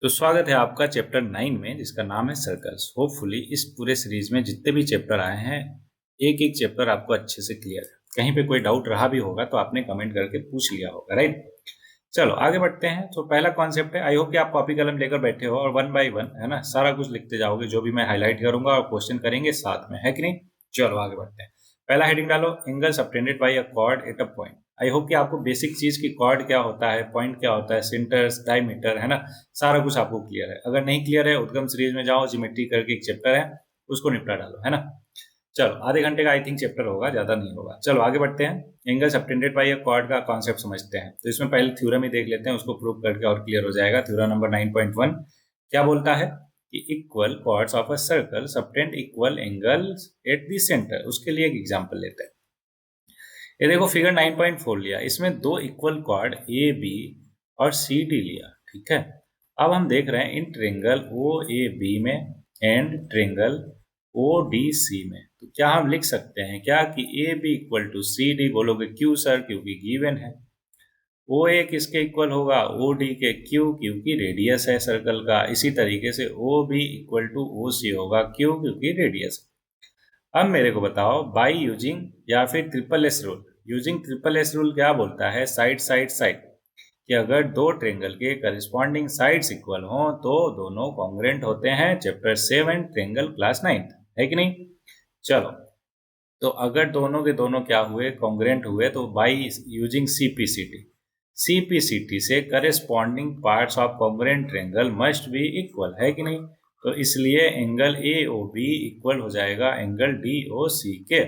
तो स्वागत है आपका चैप्टर 9 में जिसका नाम है सर्कल्स। होपफुली इस पूरे सीरीज में जितने भी चैप्टर आए हैं एक एक चैप्टर आपको अच्छे से क्लियर है। कहीं पे कोई डाउट रहा भी होगा तो आपने कमेंट करके पूछ लिया होगा, राइट। चलो आगे बढ़ते हैं। तो पहला कॉन्सेप्ट है, आई होप कि आप कॉपी कलम लेकर बैठे हो और 1 बाय 1 है ना सारा कुछ लिखते जाओगे, जो भी मैं हाईलाइट करूंगा और क्वेश्चन करेंगे साथ में, है कि नहीं। चलो आगे बढ़ते हैं। पहला हेडिंग डालो, angle subtended bye a cord eight a point. I hope कि आपको बेसिक चीज की कॉर्ड क्या होता है, पॉइंट क्या होता है, सेंटर्स, डायमीटर, है ना, सारा कुछ आपको क्लियर है। अगर नहीं क्लियर है उद्गम सीरीज में जाओ, ज्योमेट्री करके एक चैप्टर है उसको निपटा डालो, है ना। चलो आधे घंटे का आई थिंक चैप्टर होगा, ज्यादा नहीं होगा। चलो आगे बढ़ते हैं। एंगल सबटेंडेड बाय अ कॉर्ड का कॉन्सेप्ट समझते हैं। तो इसमें पहले थ्योरम ही देख लेते हैं, उसको प्रूव करके और क्लियर हो जाएगा। थ्योरम नंबर 9.1 क्या बोलता है कि equal chords of a circle subtend equal angles at the centre. उसके लिए एक एग्जांपल लेते हैं। ये देखो फिगर 9.4 लिया, इसमें दो इक्वल कॉर्ड ए बी और सी डी लिया, ठीक है। अब हम देख रहे हैं इन ट्रेंगल ओ ए बी में and triangle O D C में। तो क्या हम लिख सकते हैं क्या कि A B equal to C D? बोलोगे क्यों सर? क्योंकि गिवन है। ओ ए किसके इक्वल होगा? ओ डी के। क्यों? क्योंकि रेडियस है सर्कल का। इसी तरीके से O B equal to O C होगा। क्यों? क्योंकि रेडियस है। अब मेरे को बताओ, बाई यूजिंग या फिर triple S rule. Using triple S rule क्या बोलता है? साइड साइड साइड, कि अगर दो ट्रेंगल के करस्पॉन्डिंग साइड्स इक्वल हों तो दोनों कॉन्ग्रेंट होते हैं। चैप्टर 7 ट्रेंगल क्लास 9, है कि नहीं। चलो, तो अगर दोनों के दोनों क्या हुए? कॉन्ग्रेंट हुए, तो बाई यूजिंग सीपीसीटी, सीपीसीटी से corresponding parts of congruent triangle must be equal, है कि नहीं। तो इसलिए angle A O B equal हो जाएगा एंगल डी ओ सी के।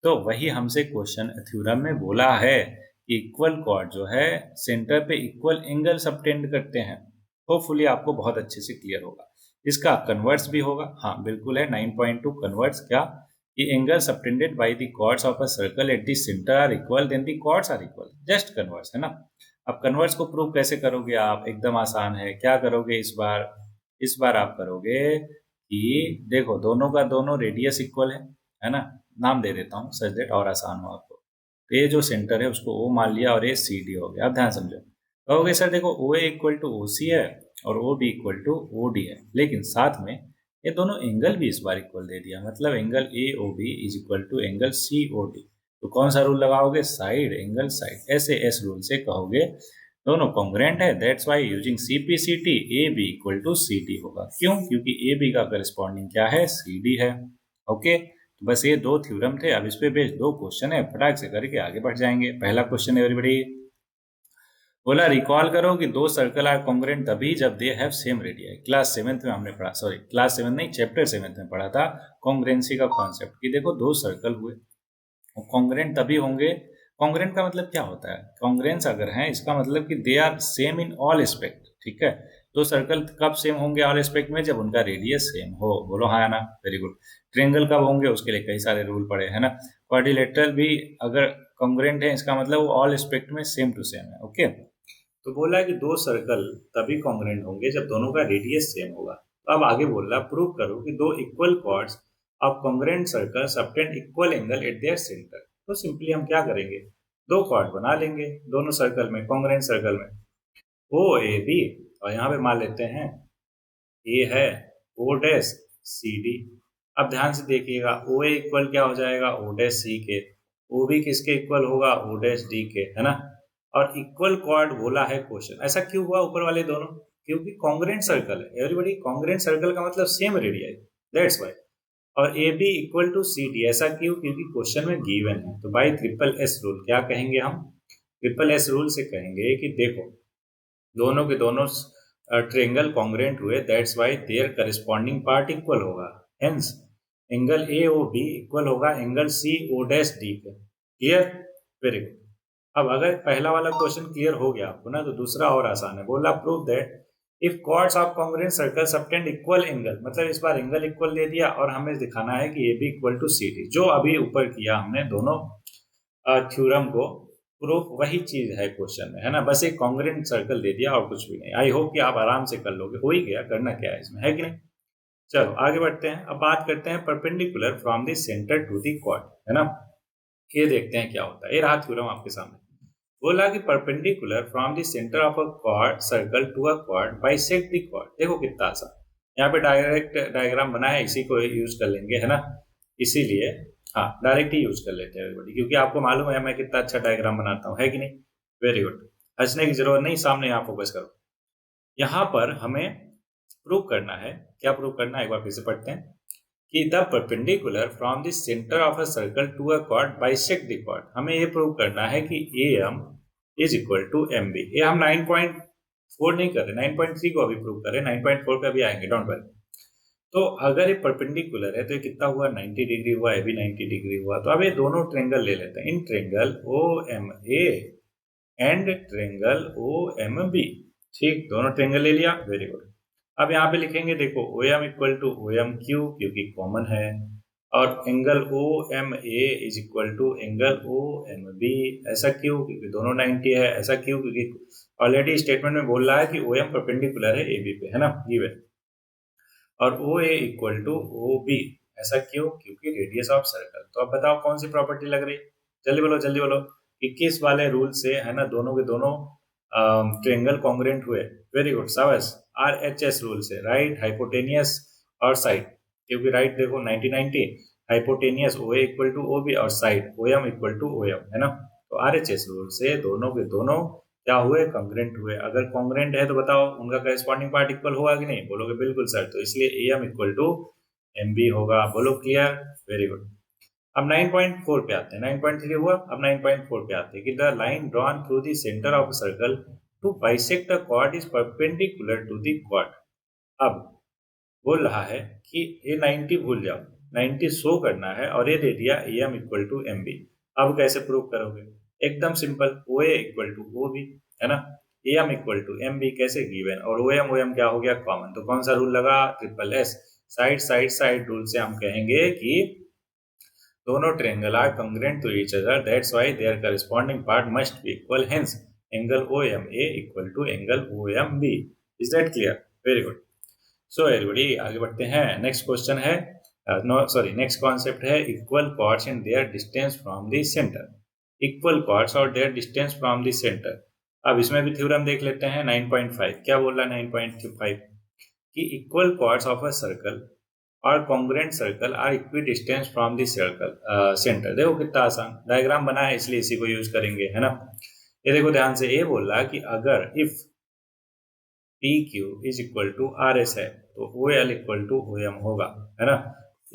तो वही हमसे क्वेश्चन थ्योरम में बोला है कि इक्वल कॉर्ड जो है सेंटर पे इक्वल एंगल सबटेंड करते हैं। होपफुली आपको बहुत अच्छे से क्लियर होगा। इसका कन्वर्स भी होगा, हाँ बिल्कुल है। 9.2 कन्वर्स क्या कि angle subtended by the chords of a circle at the centre are equal then the chords are equal. Just converse, है ना। अब कन्वर्स को प्रूव कैसे करोगे आप? एकदम आसान है। क्या करोगे इस बार आप करोगे कि देखो दोनों का दोनं रेडियस इक्वल है ना। नाम दे देता हूँ सच दैट और आसान हो आपको। तो ये जो सेंटर है उसको ओ मान लिया और ये सी डी हो गया। अब ध्यान समझो, कहोगे सर देखो ओ A equal to O C है और O B equal to O D है, लेकिन साथ में ये दोनों एंगल भी इस बार इक्वल दे दिया, मतलब angle A O B is equal to angle C O D. तो कौन सा रूल लगाओगे? साइड एंगल साइड, ऐसे एस रूल से कहोगे दोनों कॉन्ग्रेंट है। That's why using CPCT A B equal to C D होगा। क्यों? क्योंकि ए बी का करस्पॉन्डिंग क्या है? सी डी है। ओके, तो बस ये दो थ्योरम थे। अब इस पे बेस्ड दो क्वेश्चन है, फटाक से करके आगे बढ़ जाएंगे। पहला क्वेश्चन एवरीबॉडी बोला, रिकॉल करो कि दो सर्कल आर कॉन्ग्रेंट तभी जब they have same radius. Class 7th में हमने पढ़ा, सॉरी क्लास 7 नहीं, चैप्टर 7th में पढ़ा था कॉन्ग्रेंसी का कॉन्सेप्ट, कि देखो दो सर्कल हुए कॉन्ग्रेंट तभी होंगे। कॉन्ग्रेंट का मतलब क्या होता है? कॉन्ग्रेंस अगर है इसका मतलब कि they are same in all aspect, ठीक है। दो सर्कल कब सेम होंगे ऑल एस्पेक्ट में? जब उनका रेडियस सेम हो। बोलो हाँ या ना? Very good. ट्रेंगल कब होंगे? उसके लिए कई सारे रूल पड़े, है ना। क्वाड्रिलेटरल भी अगर कॉन्ग्रेंट है इसका मतलब वो ऑल एस्पेक्ट में सेम टू सेम है। ओके, तो बोला कि दो सर्कल तभी कॉन्ग्रेंट होंगे जब दोनों का रेडियस सेम होगा। तो अब आगे बोल रहा, प्रूव करो कि दो equal chords of congruent circle subtend equal angle at their centre. तो सिंपली हम क्या करेंगे? दो कॉर्ड बना लेंगे दोनों सर्कल में, कॉन्ग्रेंट सर्कल में, ओ ए बी, और यहाँ पे मान लेते हैं ए है ओ डैश सी डी। अब ध्यान से देखिएगा, ओ ए इक्वल क्या हो जाएगा? ओ डैश सी के। ओ बी किसके इक्वल होगा? ओ डैश डी के, है ना। और इक्वल कॉर्ड बोला है क्वेश्चन। ऐसा क्यों हुआ ऊपर वाले दोनों? क्योंकि कॉन्ग्रेंट सर्कल है एवरीबॉडी। कॉन्ग्रेंट सर्कल का मतलब सेम रेडियस, दैट्स वाई। और A B equal to C D, ऐसा क्यों? क्योंकि क्वेश्चन में गिवन है। तो बाई ट्रिपल एस रूल क्या कहेंगे हम? ट्रिपल एस रूल से कहेंगे कि देखो दोनों के दोनों ट्रेंगल कॉन्ग्रेंट हुए, that's why their corresponding part equal होगा। Hence angle A O B equal होगा angle C O dash D पे। क्लियर? Very good. अब अगर पहला वाला क्वेश्चन क्लियर हो गया आपको ना, तो दूसरा और आसान है। बोला prove that if chords of congruent circle subtend equal angle, मतलब इस बार एंगल इक्वल दे दिया और हमें दिखाना है कि A B equal to C D. जो अभी ऊपर किया हमने दोनों थ्योरम को प्रूफ, वही चीज है क्वेश्चन में, है ना। बस एक कॉन्ग्रेंट सर्कल दे दिया और कुछ भी नहीं। आई होप कि आप आराम से कर लोगे। हो ही गया, करना क्या है इसमें, है कि नहीं। चलो आगे बढ़ते हैं। अब बात करते हैं perpendicular from the centre to the chord, है ना। ये देखते हैं क्या होता है। ये रहा थ्योरम आपके सामने। बोला कि perpendicular from the centre of a quad circle to a quad bisect the quad. देखो कितना आसान, यहाँ पे डायरेक्ट डायग्राम बना है, इसी को यूज कर लेंगे, है ना। इसीलिए हाँ, डायरेक्ट ही यूज कर लेते हैं एवरीबॉडी, क्योंकि आपको मालूम है मैं कितना अच्छा डायग्राम बनाता हूँ, है कि नहीं। वेरी गुड, हंसने की जरूरत नहीं, सामने यहाँ फोकस करो। यहाँ पर हमें प्रूव करना है, क्या प्रूव करना है एक बार फिर से पढ़ते हैं कि the perpendicular from the centre of a circle to a quad bisect the quad. हमें ये प्रूव करना है कि A M is equal to M B. ये हम 9.4 नहीं कर रहे, 9.3 को अभी प्रूव कर रहे हैं, 9.4 पे अभी आएंगे, डोंट वरी। तो अगर ये परपेंडिकुलर है तो ये कितना हुआ, 90 डिग्री हुआ, ये भी 90 डिग्री हुआ। तो अब ये दोनों ट्रेंगल ले लेते हैं, इन triangle O M A and triangle O M B. ठीक, दोनों ट्रेंगल ले लिया, वेरी गुड। अब यहाँ पे लिखेंगे, देखो O M equal to O M Q, क्योंकि कॉमन है, और angle O M A is equal to angle O M B. ऐसा क्यों, क्योंकि दोनों 90 है। ऐसा क्यों, क्योंकि ऑलरेडी स्टेटमेंट में बोल रहा है कि ओ एम परपेंडिकुलर है ए बी पे, है ना, गिवन। और ओ A equal to O B, ऐसा क्यों, क्योंकि रेडियस ऑफ सर्कल। तो अब बताओ कौन सी प्रॉपर्टी लग रही, जल्दी बोलो जल्दी बोलो। 21 वाले रूल से, है ना, दोनों के दोनों ट्रेंगल कॉन्ग्रुएंट हुए। वेरी गुड, शाबाश। RHS रूल से, राइट हाइपोटेनियस और साइड, क्योंकि राइट देखो 90 90, hypotenuse O A equal to O B और side O M equal to O M, है ना। तो RHS रूल से दोनों के दोनों क्या हुए, कॉन्ग्रुएंट हुए। अगर कॉन्ग्रुएंट है तो बताओ उनका करेस्पॉन्डिंग पार्ट इक्वल होगा कि नहीं, बोलोगे बिल्कुल सर, तो इसलिए A M equal to M B होगा। बोलो क्लियर, वेरी गुड। अब 9.4 पे आते हैं, 9.3 हुआ, अब 9.4 पे आते हैं कि the line drawn through the centre of circle to bisect the quad is perpendicular to the quad. अब बोल रहा है कि ये 90 भूल जाओ, 90 शो करना है, और ये दे दिया A M equal to M B. अब कैसे प्रूव करोगे, एकदम simple, O A equal to O B, है ना, A M equal to M B कैसे, गिवन, और ओ एम क्या हो गया, कॉमन। तो कौन सा रूल लगा, triple S, side side side rule से हम कहेंगे कि दोनों triangle are congruent to each other, that's why their corresponding part must be equal, hence angle OMA equal to angle OMB. Is that clear? Very good. So everybody, आगे बढ़ते हैं। Next question है, no sorry, next concept है equal chords and their distance from the centre. Equal chords और their distance from the centre. अब इसमें भी theorem देख लेते हैं। 9.5 क्या बोल रहा है, 9.5 कि equal chords of a circle और congruent circle are equidistant from the circle centre. देखो कितना आसान डायग्राम बना है, इसलिए इसी को यूज करेंगे, है ना। ये देखो ध्यान से, ये बोल रहा कि अगर if P Q is equal to R S है तो O L equal to O M होगा, है ना।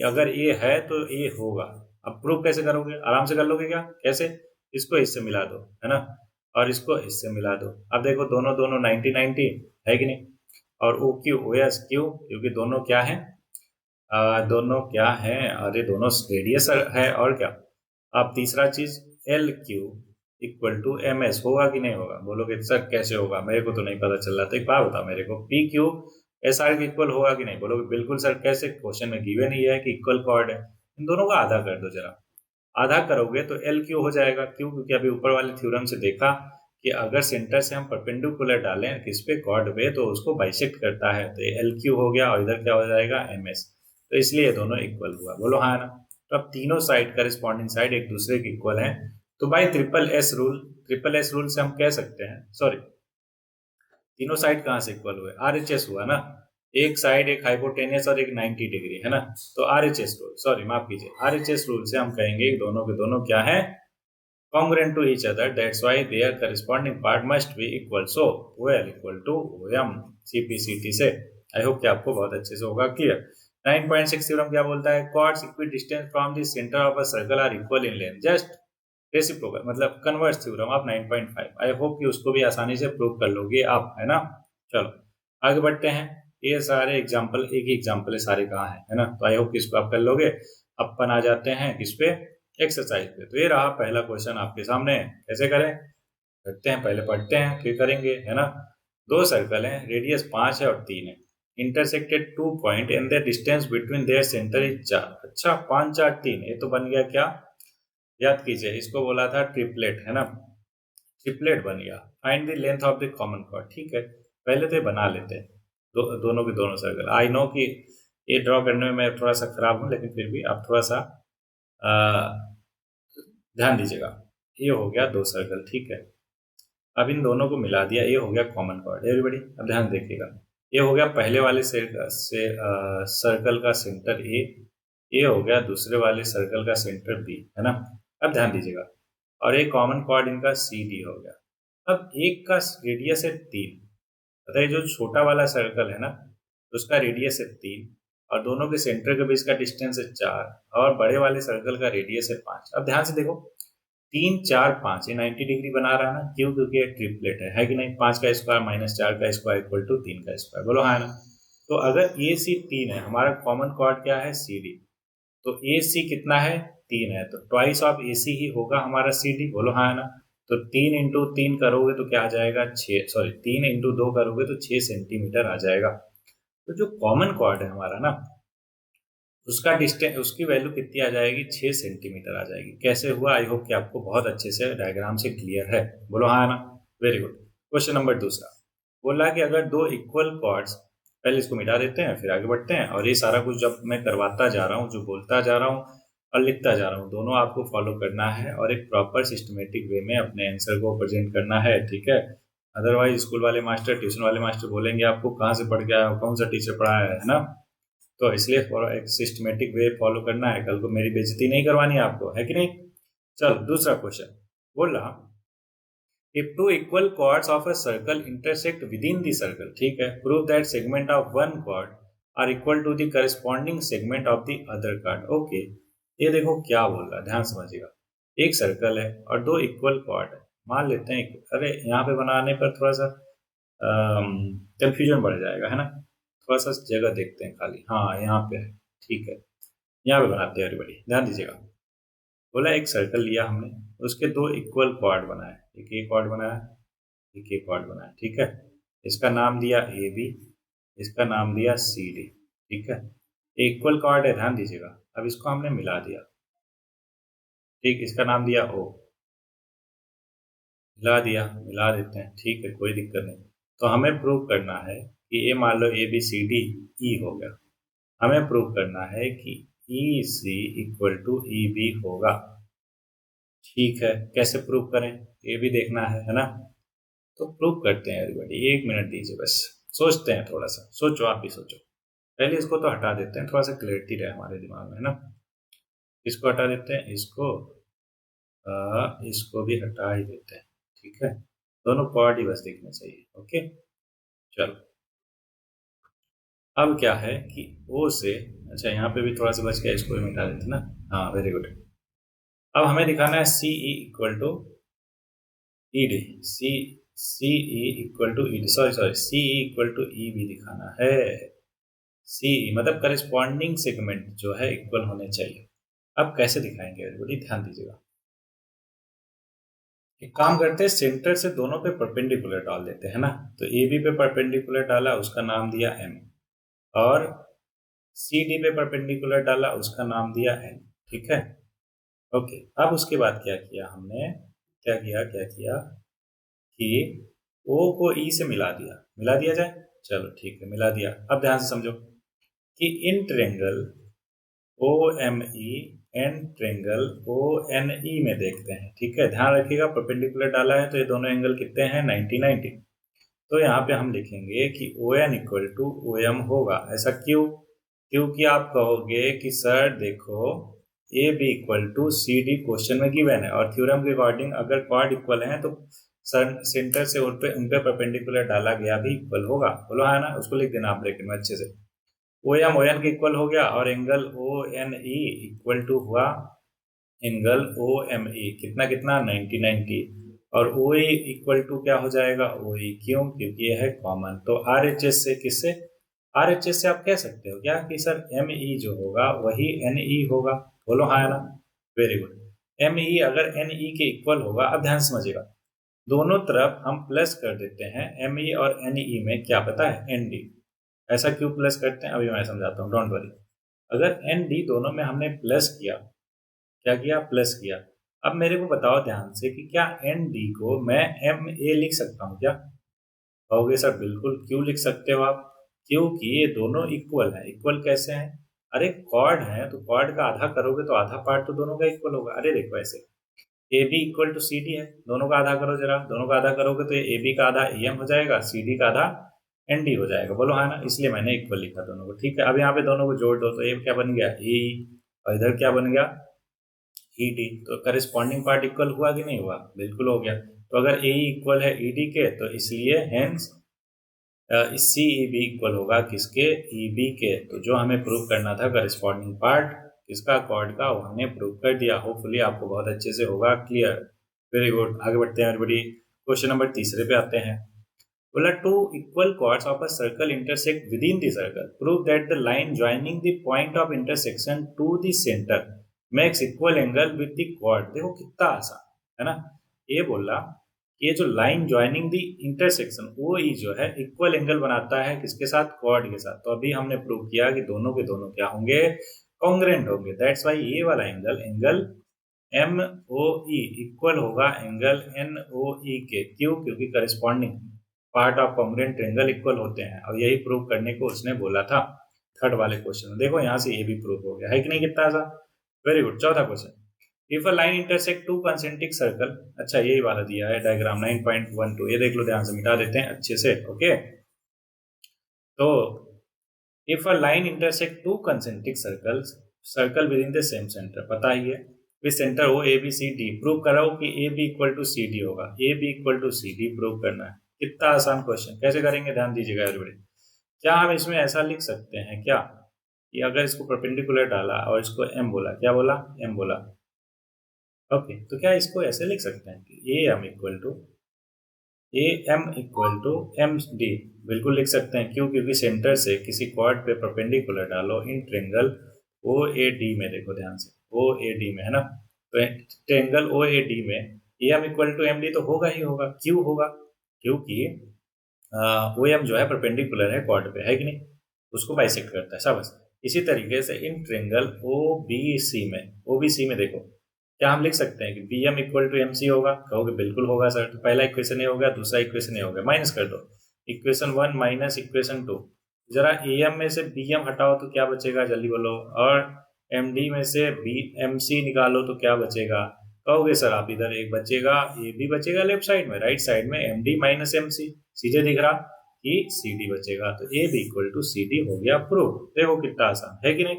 अगर ये है तो ये होगा। अब प्रूफ कैसे करोगे, आराम से कर लोगे क्या, कैसे, इसको इससे मिला दो, है ना, और इसको इससे मिला दो। अब देखो दोनों दोनों 90 90 है कि नहीं, और O Q O S Q, क्योंकि दोनों क्या है, दोनों क्या है, अरे दोनों रेडियस है, और क्या। अब तीसरा चीज, L Q equal to M S होगा कि नहीं होगा, बोलोगे सर कैसे होगा, मेरे को तो नहीं पता चल रहा, तो एक बात बताओ मेरे को, पी क्यू एस आर के इक्वल होगा कि नहीं, बोलोगे बिल्कुल सर, कैसे, क्वेश्चन में गिवन ही है कि इक्वल कॉर्ड है। इन दोनों का आधा कर दो जरा, आधा करोगे तो एल क्यू हो जाएगा। क्यों, क्योंकि अभी ऊपर वाले थ्योरम से देखा कि अगर सेंटर से हम परपेंडिकुलर डालें किस पे, कॉर्ड पे, तो उसको बाइसेक्ट करता है, तो एल क्यू हो गया, और इधर क्या हो जाएगा, एम एस। तो इसलिए दोनों इक्वल हुआ, बोलो हाँ ना। तो अब तीनों साइड करेस्पॉन्डिंग साइड एक दूसरे के इक्वल है, तो बाई ट्रिपल एस रूल से हम कह सकते हैं, सॉरी, तीनों साइड कहाँ से इक्वल हुए, RHS हुआ ना, एक साइड एक हाइपोटेनियस और एक 90 डिग्री, है ना। तो RHS रूल, सॉरी माफ कीजिए, RHS रूल से हम कहेंगे कि दोनों के दोनों क्या है, congruent to each other, that's why their corresponding part must be equal, so OL equal to OM, CPCT से। आई होप कि आपको बहुत अच्छे से होगा क्लियर। 9.6 थ्योरम क्या बोलता है, chords equidistant from the center of a circle are equal in length, just reciprocal, मतलब converse theorem of 9.5। I hope कि उसको भी आसानी से प्रूव कर लोगे आप, है ना। चलो आगे बढ़ते हैं। ये सारे एग्जाम्पल, एक ही एग्जाम्पल है, सारे कहाँ है ना, तो आई होप कि इसको आप कर लोगे। अपन आ जाते हैं किस पे, एक्सरसाइज पे। तो ये रहा पहला क्वेश्चन आपके सामने, कैसे करें, करते हैं, पहले पढ़ते हैं फिर करेंगे, है ना। दो सर्कल हैं, रेडियस 5 है और 3 है, intersected 2 point and the distance between their centre is 4। अच्छा 5 4 3, ये तो बन गया क्या, याद कीजिए, इसको बोला था ट्रिपलेट, है ना, ट्रिपलेट बन गया। Find the length of the common chord, ठीक है, पहले तो बना लेते हैं, दोनों के दोनों सर्कल। आई नो कि ये ड्रॉ करने में मैं थोड़ा सा खराब हूँ, लेकिन फिर भी आप थोड़ा सा ध्यान दीजिएगा। ये हो गया दो सर्कल, ठीक है। अब इन दोनों को मिला दिया, ये हो गया कॉमन कॉर्ड एवरीबॉडी। अब ध्यान देखिएगा, ये हो गया पहले वाले सर्कल का सेंटर ए, ये हो गया दूसरे वाले सर्कल का सेंटर बी, है ना। अब ध्यान दीजिएगा, और एक कॉमन कॉर्ड इनका सी डी हो गया। अब एक का रेडियस है 3, बताइए जो छोटा वाला सर्कल है ना उसका रेडियस है 3 और दोनों के सेंटर के बीच का डिस्टेंस है 4 और बड़े वाले सर्कल का रेडियस है 5। अब ध्यान से देखो, 3 4 5 ये 90 डिग्री बना रहा है ना, क्यों? क्योंकि ये ट्रिपलेट है कि नहीं। 5 का स्क्वायर माइनस 4 का स्क्वायर इक्वल टू 3 का स्क्वायर, बोलो हाँ ना। तो अगर ए सी 3 है, हमारा कॉमन कॉर्ड क्या है? C D. तो ए सी कितना है? 3 है, तो ट्वाइस ऑफ ए सी ही होगा हमारा सी डी, बोलो हाँ ना। तो 3 इंटू 3 करोगे तो क्या आ जाएगा? 6, सॉरी 3 इंटू 2 करोगे तो 6 सेंटीमीटर आ जाएगा। तो जो कॉमन कॉर्ड है हमारा ना, उसका डिस्टेंस, उसकी वैल्यू कितनी आ जाएगी? 6 सेंटीमीटर आ जाएगी। कैसे हुआ? आई होप कि आपको बहुत अच्छे से डायग्राम से क्लियर है, बोलो हाँ ना। Very good. क्वेश्चन नंबर दूसरा बोला कि अगर दो इक्वल कॉर्ड्स, पहले इसको मिटा देते हैं फिर आगे बढ़ते हैं, और ये सारा कुछ जब मैं करवाता जा रहा हूँ, जो बोलता जा रहा हूँ और लिखता जा रहा हूँ, दोनों आपको फॉलो करना है और एक प्रॉपर सिस्टमेटिक वे में अपने आंसर को प्रेजेंट करना है, ठीक है। अदरवाइज स्कूल वाले मास्टर, ट्यूशन वाले मास्टर बोलेंगे आपको कहाँ से पढ़ के आया हो, कौन सा टीचर पढ़ाया है ना। तो इसलिए एक सिस्टमेटिक वे फॉलो करना है, कल को मेरी बेइज्जती नहीं करवानी है आपको, है कि नहीं। चल दूसरा क्वेश्चन बोला, if two equal chords of a circle intersect within the circle, ठीक है, prove that segment of one chord are equal to the corresponding segment of the other chord। Okay, ये देखो क्या बोल रहा है, ध्यान समझिएगा। एक सर्कल है और दो इक्वल कॉर्ड है, मान लेते हैं। अरे यहाँ पे बनाने पर थोड़ा सा कंफ्यूजन बढ़ जाएगा, है ना। थोड़ा सा जगह देखते हैं खाली, हाँ यहाँ पे है, ठीक है, यहाँ पे बनाते हैं एवरीबॉडी, ध्यान दीजिएगा। बोला एक सर्कल लिया हमने, उसके दो इक्वल कॉर्ड बनाए, एक ए कॉर्ड बनाया, एक ए कॉर्ड बनाया, ठीक है। इसका नाम दिया ए बी, इसका नाम दिया सी डी, ठीक है। इक्वल कॉर्ड है, ध्यान दीजिएगा। अब इसको हमने मिला दिया, ठीक, इसका नाम दिया ओ, मिला दिया, मिला देते हैं, ठीक है, कोई दिक्कत नहीं। तो हमें प्रूव करना है कि ये मान लो ए बी सी डी ई हो गया, हमें प्रूव करना है कि ई सी इक्वल टू ई बी होगा, ठीक है। कैसे प्रूव करें ये भी देखना है ना। तो प्रूव करते हैं एवरीबॉडी, 1 मिनट दीजिए बस, सोचते हैं, थोड़ा सा सोचो, आप भी सोचो। पहले इसको तो हटा देते हैं, थोड़ा सा क्लैरिटी रहे हमारे दिमाग में, है ना। इसको हटा देते हैं, इसको भी हटा ही देते हैं, ठीक है। दोनों कॉर्ड ही बस दिखने चाहिए, ओके। चलो अब क्या है कि ओ से, अच्छा यहाँ पे भी थोड़ा सा बच गया, इसको भी मिटा देते ना, हाँ वेरी गुड। अब हमें दिखाना है C E equal to E D, C E equal to E D, sorry C E equal to E B दिखाना है। सी मतलब करेस्पॉन्डिंग सेगमेंट जो है इक्वल होने चाहिए। अब कैसे दिखाएंगे एवरीबॉडी, ध्यान दीजिएगा। एक काम करते हैं, सेंटर से दोनों पे परपेंडिकुलर डाल देते हैं ना। तो ए बी पे परपेंडिकुलर डाला, उसका नाम दिया एम, और सी डी पे परपेंडिकुलर डाला, उसका नाम दिया एन, ठीक है। ओके, अब उसके बाद क्या किया हमने, क्या किया कि ओ को ई से मिला दिया जाए। चलो ठीक है, मिला दिया। अब ध्यान से समझो कि in triangle O M E and triangle O N E में देखते हैं, ठीक है। ध्यान रखिएगा परपेंडिकुलर डाला है तो ये दोनों एंगल कितने हैं? 90 90। तो यहाँ पे हम लिखेंगे कि O N equal to O M होगा। ऐसा क्यों? क्योंकि आप कहोगे कि सर देखो A B equal to C D question में गिवन है, और थ्योरम के अकॉर्डिंग अगर कॉर्ड इक्वल हैं तो सेंटर से उन पे परपेंडिकुलर डाला गया भी इक्वल होगा, बोलो है ना। उसको लिख देना आप ब्रैकेट में अच्छे से। ओ एम ओ एन के इक्वल हो गया, और angle O N E equal to हुआ एंगल ओ एम ई, कितना कितना? 90 90। और ओ ई इक्वल टू क्या हो जाएगा? ओ ई, क्यों? क्योंकि ये है कॉमन। तो आर एच एस से किससे? आर एच एस से आप कह सकते हो क्या कि सर एम ई जो होगा वही एन ई होगा, बोलो हाँ ना। Very good. एम ई अगर एन ई के इक्वल होगा, अब ध्यान समझिएगा, दोनों तरफ हम प्लस कर देते हैं। एम ई और एन ई में क्या पता है? N D. ऐसा क्यों प्लस करते हैं अभी मैं समझाता हूँ, डोंट वरी। अगर एन डी दोनों में हमने प्लस किया, क्या किया? प्लस किया। अब मेरे को बताओ ध्यान से कि क्या एन डी को मैं एम ए लिख सकता हूँ क्या? कहोगे सर बिल्कुल, क्यों लिख सकते हो आप? क्योंकि ये दोनों इक्वल है। इक्वल कैसे हैं? अरे कॉर्ड है तो कॉर्ड का आधा करोगे तो आधा पार्ट तो दोनों का इक्वल होगा। अरे देखो ऐसे, A B equal to C D है, दोनों का आधा करो जरा, दोनों का आधा करोगे तो ए बी का आधा ए एम हो जाएगा, सी डी का आधा एन डी हो जाएगा, बोलो हाँ ना, इसलिए मैंने इक्वल लिखा दोनों को। ठीक है, अब यहाँ पे दोनों को जोड़ दो तो ये क्या बन गया ई, और इधर क्या बन गया ई डी। तो करस्पॉन्डिंग पार्ट इक्वल हुआ कि नहीं हुआ, बिल्कुल हो गया। तो अगर ए इक्वल है ई डी के तो इसलिए हेंस सी ई बी इक्वल होगा किसके, ई बी के। तो जो हमें प्रूव करना था करस्पॉन्डिंग पार्ट किसका, कॉर्ड का, वो हमने प्रूव कर दिया। होपफुली आपको बहुत अच्छे से होगा क्लियर। वेरी गुड, आगे बढ़ते हैं एवरीबॉडी। क्वेश्चन नंबर तीसरे पे आते हैं। बोला two equal chords of a circle intersect within the circle, prove that the line joining the point of intersection to the centre makes equal angle with the chord. देखो कितना आसान है ना। ये बोला ये जो लाइन ज्वाइनिंग द इंटरसेक्शन वो ही जो है इक्वल एंगल बनाता है किसके साथ, कॉर्ड के साथ। तो अभी हमने प्रूव किया कि दोनों के दोनों क्या होंगे, कॉन्ग्रेंट होंगे। दैट्स वाई ये वाला angle, angle M O E equal होगा एंगल एन ओ ई के। क्यों, क्योंकि corresponding part of congruent triangle equal होते हैं। और यही प्रूव करने को उसने बोला था थर्ड वाले क्वेश्चन में। देखो यहाँ से ये भी प्रूव हो गया है कि नहीं, कितना आसान। Very good. चौथा question, if a line intersect two concentric circle. अच्छा यही वाला दिया है डायग्राम 9.12, ये देख लो ध्यान से, मिटा देते हैं अच्छे से। ओके, तो if a line intersect two concentric circles, circle within the same centre, पता ही है with centre O A B C D. Prove कराओ कि A B equal to C D होगा, A B equal to C D prove करना है। कितना आसान क्वेश्चन, कैसे करेंगे ध्यान दीजिएगा एवरीबॉडी। क्या हम इसमें ऐसा लिख सकते हैं क्या कि अगर इसको परपेंडिकुलर डाला और इसको एम बोला, क्या बोला, एम बोला। ओके, तो क्या इसको ऐसे लिख सकते हैं कि A M equal to M D. बिल्कुल लिख सकते हैं। क्यों, क्योंकि सेंटर से किसी कॉर्ड पे परपेंडिकुलर डालो इन ट्रेंगल ओ ए डी में, देखो ध्यान से, ओ ए डी में है ना। तो ट्रेंगल ओ ए डी में A M equal to M D तो होगा ही होगा। क्यों होगा, क्योंकि ओ एम जो है परपेंडिकुलर है कॉर्ड पे, है कि नहीं, उसको बाइसेक्ट करता है। शाबाश। इसी तरीके से इन ट्रेंगल ओ बी सी में देखो क्या हम लिख सकते हैं कि B M equal to M C होगा। कहोगे बिल्कुल होगा सर। तो पहला इक्वेशन ये हो गया, दूसरा इक्वेशन ये हो गया, माइनस कर दो। इक्वेशन 1 माइनस इक्वेशन 2, जरा ए एम में से बी एम हटाओ तो क्या बचेगा, जल्दी बोलो। और एम डी में से बी एम सी निकालो तो क्या बचेगा। कहोगे सर आप इधर एक बचेगा, ए बी बचेगा लेफ्ट साइड में, राइट साइड में M D minus M C, सीधे दिख रहा कि सी डी बचेगा। तो A B equal to C D हो गया प्रूव। देखो कितना आसान है कि नहीं।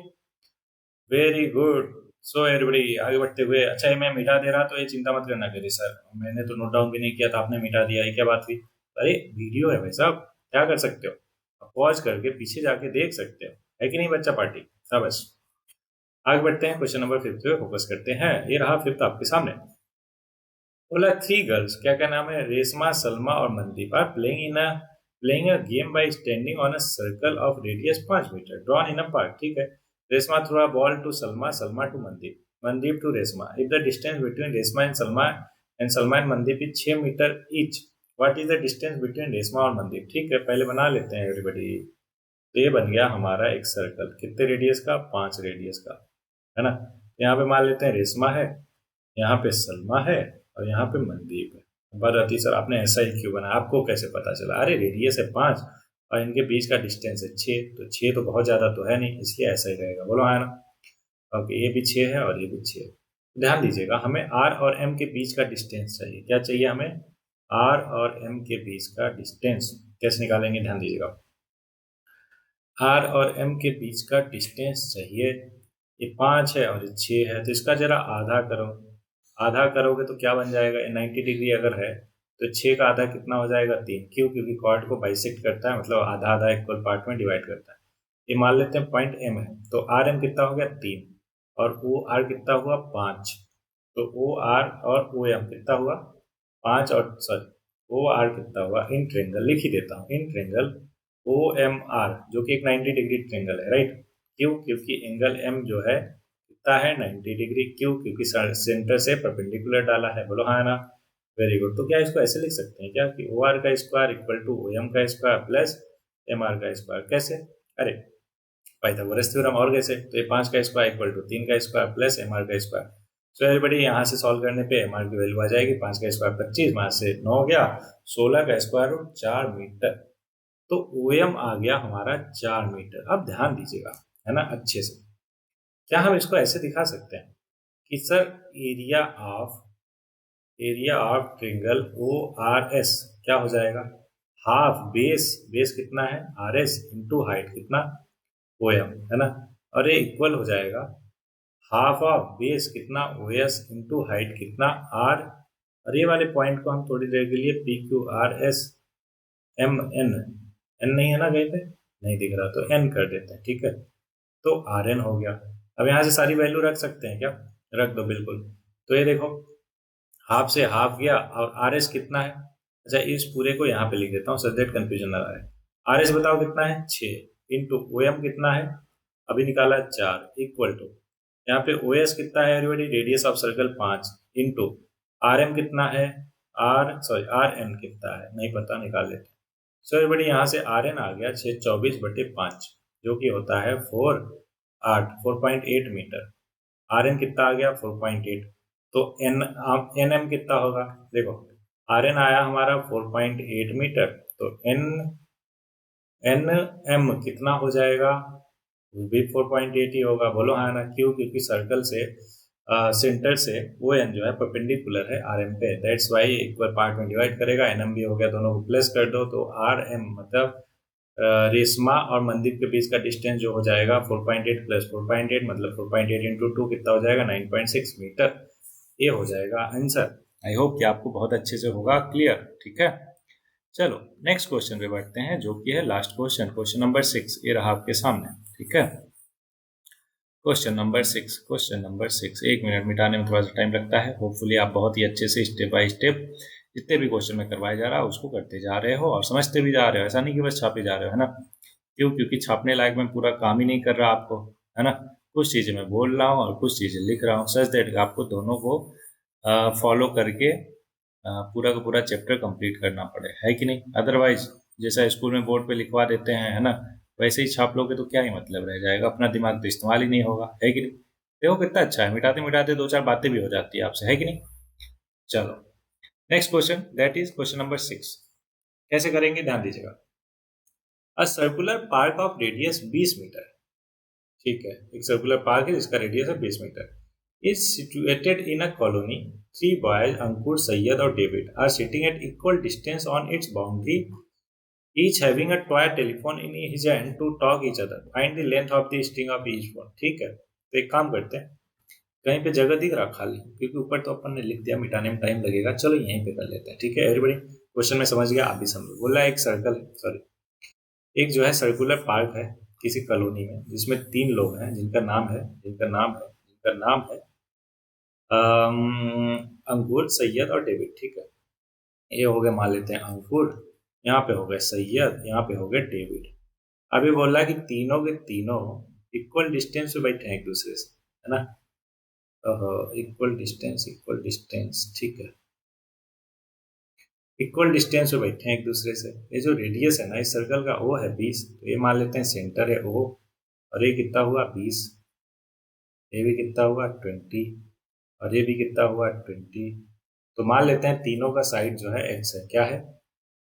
Very good. सो एवरीबॉडी, आगे बढ़ते हुए। अच्छा ये मैं मिटा दे रहा तो ये चिंता मत करना करिए सर, मैंने तो नोट डाउन भी नहीं किया था, आपने मिटा दिया, ये क्या बात हुई। अरे वीडियो है भाई साहब, क्या कर सकते हो, आप पॉज करके पीछे जाके देख सकते हो, है कि नहीं बच्चा पार्टी। हाँ बस आगे बढ़ते हैं, क्वेश्चन नंबर 5 पे फोकस करते हैं। ये रहा 5th आपके सामने। बोला 3 गर्ल्स, क्या क्या नाम है, रेशमा, सलमा और Mandeep, are playing a game by standing on a circle of radius 5 metre drawn in a park. ठीक है, Reshma throw a ball to Salma, Salma to Mandeep, Mandeep to Reshma. If the distance between Reshma and Salma and Mandeep is 6 metre each, what is the distance between Reshma और मनदीप। ठीक है, पहले बना लेते हैं everybody. तो ये बन गया हमारा एक सर्कल, कितने रेडियस का, 5 रेडियस का, है ना। यहाँ पे मान लेते हैं रेशमा है, यहाँ पे सलमा है और यहाँ पे मनदीप है। भारती सर आपने ऐसा ही क्यों बना, आपको कैसे पता चला। अरे रेडियस है 5 और इनके बीच का डिस्टेंस है 6, तो 6 तो बहुत ज़्यादा तो है नहीं, इसलिए ऐसा ही रहेगा, बोलो है ना। ओके, ये भी 6 है और ये भी 6 है। ध्यान दीजिएगा, हमें आर और एम के बीच का डिस्टेंस चाहिए। क्या चाहिए हमें, आर और एम के बीच का डिस्टेंस। कैसे निकालेंगे, ध्यान दीजिएगा। आर और एम के बीच का डिस्टेंस चाहिए। ये 5 है और ये 6 है, तो इसका जरा आधा करो। आधा करोगे तो क्या बन जाएगा, 90 डिग्री अगर है तो 6 का आधा कितना हो जाएगा, 3। क्यों, क्योंकि कॉर्ड को बाइसेक्ट करता है, मतलब आधा आधा इक्वल पार्ट में डिवाइड करता है। ये मान लेते हैं पॉइंट एम है, तो आर एम कितना हो गया, 3, और ओ आर कितना हुआ, 5। तो ओ आर और ओ एम कितना हुआ, 5, और सॉरी ओ आर कितना हुआ, इन ट्रेंगल लिख ही देता हूँ, in triangle O M R, जो कि एक 90 डिग्री ट्रेंगल है, राइट। क्यों, क्योंकि एंगल एम जो है कितना है, 90 डिग्री। क्यों, क्योंकि सेंटर से परपेंडिकुलर डाला है, बोलो हाँ ना। Very good. तो क्या इसको ऐसे लिख सकते हैं क्या कि ओ आर का square equal to O M का स्क्वायर प्लस एम आर का स्क्वायर। कैसे, अरे पाइथागोरस थ्योरम। और कैसे, तो ये 5 का स्क्वायर इक्वल टू 3 का स्क्वायर प्लस एम आर का स्क्वायर। सो एवरीबॉडी यहाँ से सॉल्व करने पे एम आर की वैल्यू आ जाएगी, 5 का स्क्वायर 25, वहां से 9 हो गया, 16 का स्क्वायर रूट 4 मीटर। तो ओ एम आ गया हमारा 4 मीटर। अब ध्यान दीजिएगा, है ना, अच्छे से। क्या हम इसको ऐसे दिखा सकते हैं कि sir area of area of triangle O R S क्या हो जाएगा, हाफ बेस, बेस कितना है आर एस इंटू हाइट कितना ओ एम, है ना, और ये इक्वल हो जाएगा हाफ ऑफ बेस कितना ओ एस इंटू हाइट कितना आर, और ये वाले पॉइंट को हम थोड़ी देर के लिए P Q R S M N, N नहीं है ना कहीं पे, नहीं दिख रहा तो एन कर देते हैं, ठीक है, तो आर एन हो गया। अब यहाँ से सारी वैल्यू रख सकते हैं क्या, रख दो बिल्कुल। तो ये देखो हाफ से हाफ गया और आर एस कितना है, अच्छा इस पूरे को यहाँ पे लिख देता हूँ सो दैट कंफ्यूजन ना रहे। आर एस बताओ कितना है 6 इंटू ओ एम कितना है अभी निकाला 4 इक्वल टू, यहाँ पे ओ एस कितना है everybody, radius of circle 5 into R M कितना है, आर एन कितना है नहीं पता, निकाल लेते हैं। सो एवरीबॉडी यहाँ से आर एन आ गया 624/5 जो कि होता है 4.8 मीटर। आर एन कितना आ गया 4.8, तो एन एन एम कितना होगा, देखो आर एन आया हमारा 4.8 मीटर, तो एन एन एम कितना हो जाएगा, वो भी 4.8 ही होगा, बोलो हाँ ना, क्यों, क्योंकि सर्कल से सेंटर से ओ एन जो है परपेंडिकुलर है आर एम पे, दैट्स वाई इक्वल पार्ट में डिवाइड करेगा, एन एम भी हो गया, दोनों को प्लस कर दो तो आर एम मतलब रेशमा और मंदिर के बीच का डिस्टेंस जो हो जाएगा 4.8 प्लस 4.8 मतलब 4.8 इंटू 2 कितना हो जाएगा 9.6 मीटर, ये हो जाएगा आंसर। आई होप कि आपको बहुत अच्छे से होगा क्लियर, ठीक है। चलो नेक्स्ट क्वेश्चन पे बढ़ते हैं जो कि है लास्ट क्वेश्चन, क्वेश्चन नंबर 6, ये रहा आपके सामने, ठीक है। क्वेश्चन नंबर 6, 1 मिनट मिटाने में थोड़ा सा टाइम लगता है, होपफुली आप बहुत ही अच्छे से स्टेप बाय स्टेप जितने भी क्वेश्चन में करवाया जा रहा है उसको करते जा रहे हो और समझते भी जा रहे हो, ऐसा नहीं कि बस छापे जा रहे हो, है ना, क्यों, क्योंकि छापने लायक मैं पूरा काम ही नहीं कर रहा आपको, है ना, कुछ चीज़ें मैं बोल रहा हूँ और कुछ चीज़ें लिख रहा हूँ, सच दैट आपको दोनों को फॉलो करके पूरा का पूरा चैप्टर कंप्लीट करना पड़े, है कि नहीं, अदरवाइज जैसा स्कूल में बोर्ड पे लिखवा देते हैं, है ना, वैसे ही छाप लोगे तो क्या ही मतलब रह जाएगा, अपना दिमाग तो इस्तेमाल ही नहीं होगा, है कि नहीं। देखो कितना अच्छा है, मिटाते मिटाते 2-4 बातें भी हो जाती है आपसे, है कि नहीं। चलो next question, that is question number 6, कैसे करेंगे ध्यान दीजिएगा। A circular park of radius 20 metre, ठीक है, एक सर्कुलर पार्क है जिसका रेडियस है 20 metre, is situated in a colony, 3 boys Ankur Syed और David are sitting at equal distance on its boundary, each having a toy telephone in his hand to talk each other, find the length of the string of each phone, ठीक है। तो एक काम करते हैं, कहीं पे जगह दिख रहा खाली, क्योंकि ऊपर तो अपन ने लिख दिया, मिटाने में टाइम लगेगा, चलो यहीं पे कर लेते हैं, ठीक है एवरीबॉडी। क्वेश्चन में समझ गया, आप भी समझो, बोला एक सर्कल है, सॉरी एक जो है सर्कुलर पार्क है किसी कॉलोनी में जिसमें 3 लोग हैं जिनका नाम है अंकुर सैयद और डेविड, ठीक है। ये हो गए मान लेते हैं अंकुर, यहाँ पे हो गए सैयद, यहाँ पे हो गए डेविड। अभी बोल रहा है कि तीनों के तीनों इक्वल डिस्टेंस पे बैठे हैं एक दूसरे से, है ना, इक्वल डिस्टेंस, ठीक है, इक्वल डिस्टेंस पे बैठे हैं एक दूसरे से। ये जो रेडियस है ना इस सर्कल का वो है 20, तो ये मान लेते हैं सेंटर है ओ, और ये कितना हुआ 20, ये भी कितना हुआ 20, और ये भी कितना हुआ 20, तो मान लेते हैं तीनों का साइड जो है एक्स है, क्या है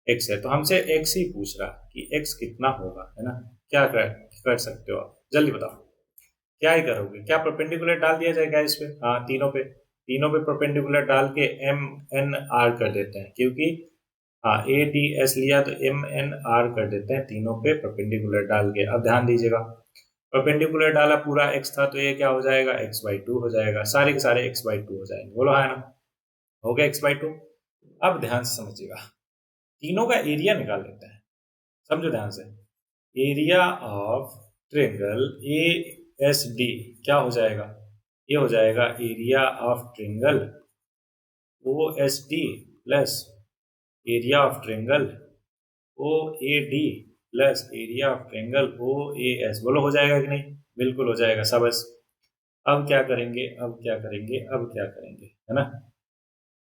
एक्स है, तो हमसे एक्स ही पूछ रहा कि एक्स कितना होगा, है ना। क्या कर सकते हो आप, जल्दी बताओ क्या ही करोगे, क्या परपेंडिकुलर डाल दिया जाएगा इस पे, हाँ तीनों पे परपेंडिकुलर डाल के एम एन आर कर देते हैं, क्योंकि हाँ ए डी एस लिया तो एम एन आर कर देते हैं तीनों पे परपेंडिकुलर डाल के। अब ध्यान दीजिएगा, परपेंडिकुलर डाला पूरा एक्स था तो ये क्या हो जाएगा x/2 हो जाएगा, सारे के सारे x/2 हो जाएंगे, बोलो हाँ ना, हो गया x/2। अब ध्यान से समझिएगा, तीनों का एरिया निकाल लेते हैं, समझो ध्यान से, area of triangle A S D क्या हो जाएगा, ये हो जाएगा area of triangle O S D plus area of triangle O A D plus area of triangle O A S, बोलो हो जाएगा कि नहीं, बिल्कुल हो जाएगा सबस। अब क्या करेंगे, है ना,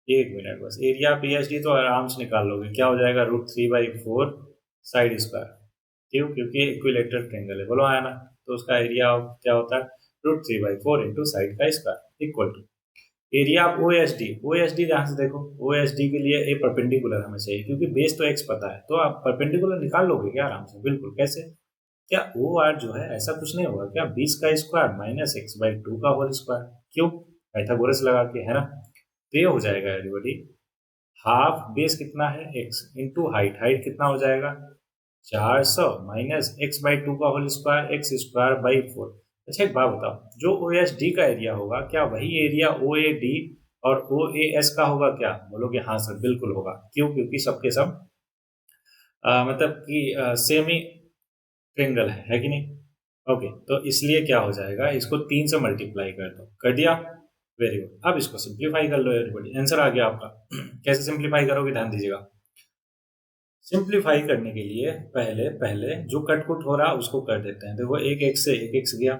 1 मिनट बस, एरिया पी एच डी तो आराम से निकाल लोगे, क्या हो जाएगा √3/4 साइड स्क्वायर, क्यों, क्योंकि इक्विलेटरल ट्रेंगल है, बोलो आया ना, तो उसका एरिया क्या होता है √3/4 इंटू साइड का square equal to area of O S D. O S D ध्यान से देखो, ओ एस डी के लिए ए परपेंडिकुलर हमें चाहिए, क्योंकि बेस तो एक्स पता है, तो आप परपेंडिकुलर निकाल लोगे क्या आराम से, बिल्कुल, कैसे, क्या ओ आर जो है ऐसा कुछ नहीं होगा क्या, 20 का स्क्वायर माइनस x/2 का होल स्क्वायर, क्यों, पाइथागोरस लगा के, है ना। तो ये हो जाएगा एवरीबॉडी हाफ बेस कितना है x इंटू हाइट, हाइट कितना हो जाएगा 400 माइनस x बाई 2 का whole square X square by 4। अच्छा एक बात बताओ, जो ओ एस डी का एरिया होगा क्या वही एरिया ओ ए डी और ओ ए एस का होगा क्या? बोलोगे हाँ सर बिल्कुल होगा। क्यों? क्योंकि सबके सब मतलब कि सेम ही ट्रेंगल है कि नहीं? ओके, तो इसलिए क्या हो जाएगा, इसको 3 से मल्टीप्लाई कर दो। कर दिया? Very good. अब इसको सिंप्लीफाई कर लो एवरीबॉडी, आंसर आ गया आपका। कैसे सिंप्लीफाई करोगे ध्यान दीजिएगा। सिंप्लीफाई करने के लिए पहले पहले जो कट कुट हो रहा है उसको कर देते हैं। देखो एक एक से एक एक्स गया,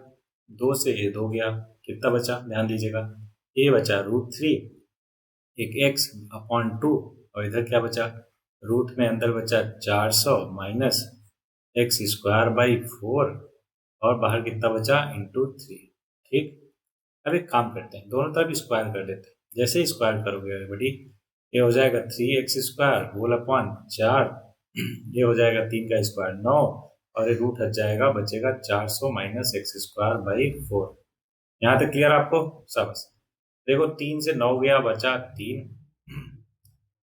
2 से ये 2 गया, कितना बचा ध्यान दीजिएगा, ए बचा √3, एक एक्स अपॉन 2, और इधर क्या बचा, रूट में अंदर बचा 400 माइनस एक्स स्क्वायर बाई 4, और बाहर कितना बचा इंटू 3। ठीक, अब एक काम करते हैं, दोनों तरफ स्क्वायर कर देते हैं। जैसे स्क्वायर करोगे एवरीबॉडी, ये हो जाएगा 3x स्क्वायर होल अपॉन 4, ये हो जाएगा 3 का स्क्वायर 9, और ये रूट हट जाएगा, बचेगा 400 माइनस एक्स स्क्वायर बाई 4। यहाँ तक क्लियर आपको? सब देखो 3 से 9 गया, बचा 3,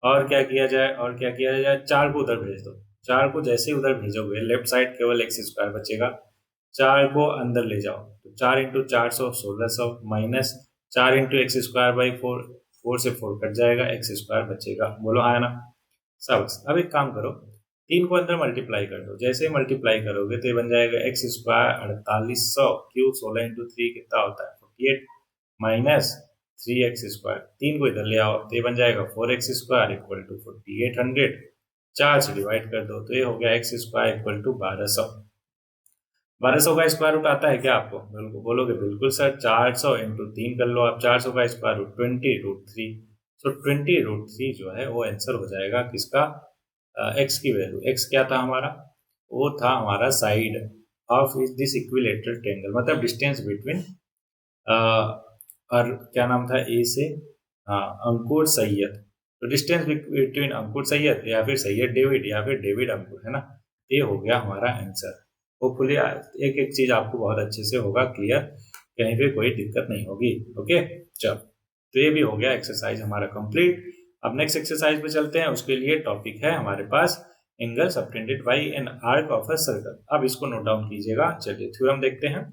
और क्या किया जाए, और क्या किया जाए, 4 को उधर भेज दो। 4 को जैसे ही उधर भेजोगे लेफ्ट साइड केवल एक्स स्क्वायर बचेगा, 4 को अंदर ले जाओ तो 4 into 400 1600 minus 4 into x square by 4, 4 से 4 कट जाएगा, एक्स स्क्वायर बचेगा। बोलो हाँ ना? सब। अब एक काम करो, 3 को अंदर मल्टीप्लाई कर दो। जैसे ही मल्टीप्लाई करोगे तो ये बन जाएगा एक्स स्क्वायर 4800 क्यू 16 इंटू 3 कितना होता है 48 माइनस 3x स्क्वायर, 3 को इधर ले आओ तो ये बन जाएगा 4x स्क्वायर इक्वल टू 4800, 4 से डिवाइड कर दो तो ये हो गया एक्स स्क्वायर इक्वल टू 1200। 1200 का स्क्वायर रूट आता है क्या आपको? बिल्कुल बोलोगे बिल्कुल सर, 400 इंटू 3 कर लो आप, 400 का स्क्वायर रूट 20√3। सो 20√3 जो है वो आंसर हो जाएगा किसका, एक्स की वैल्यू। एक्स क्या था हमारा? वो था हमारा side of this equilateral triangle, मतलब डिस्टेंस बिटवीन, और क्या नाम था ए से, हाँ अंकुर सैयद। तो डिस्टेंस बिटवीन अंकुर सैयद या फिर सैयद डेविड या फिर डेविड अंकुर, है ना? ये हो गया हमारा आंसर। होपफुली एक एक चीज आपको बहुत अच्छे से होगा क्लियर, कहीं पे कोई दिक्कत नहीं होगी। ओके चलो, तो ये भी हो गया एक्सरसाइज हमारा कंप्लीट। अब नेक्स्ट एक्सरसाइज पे चलते हैं। उसके लिए टॉपिक है हमारे पास angle subtended by an arc of a circle. अब इसको नोट डाउन कीजिएगा। चलिए थ्योरम देखते हैं।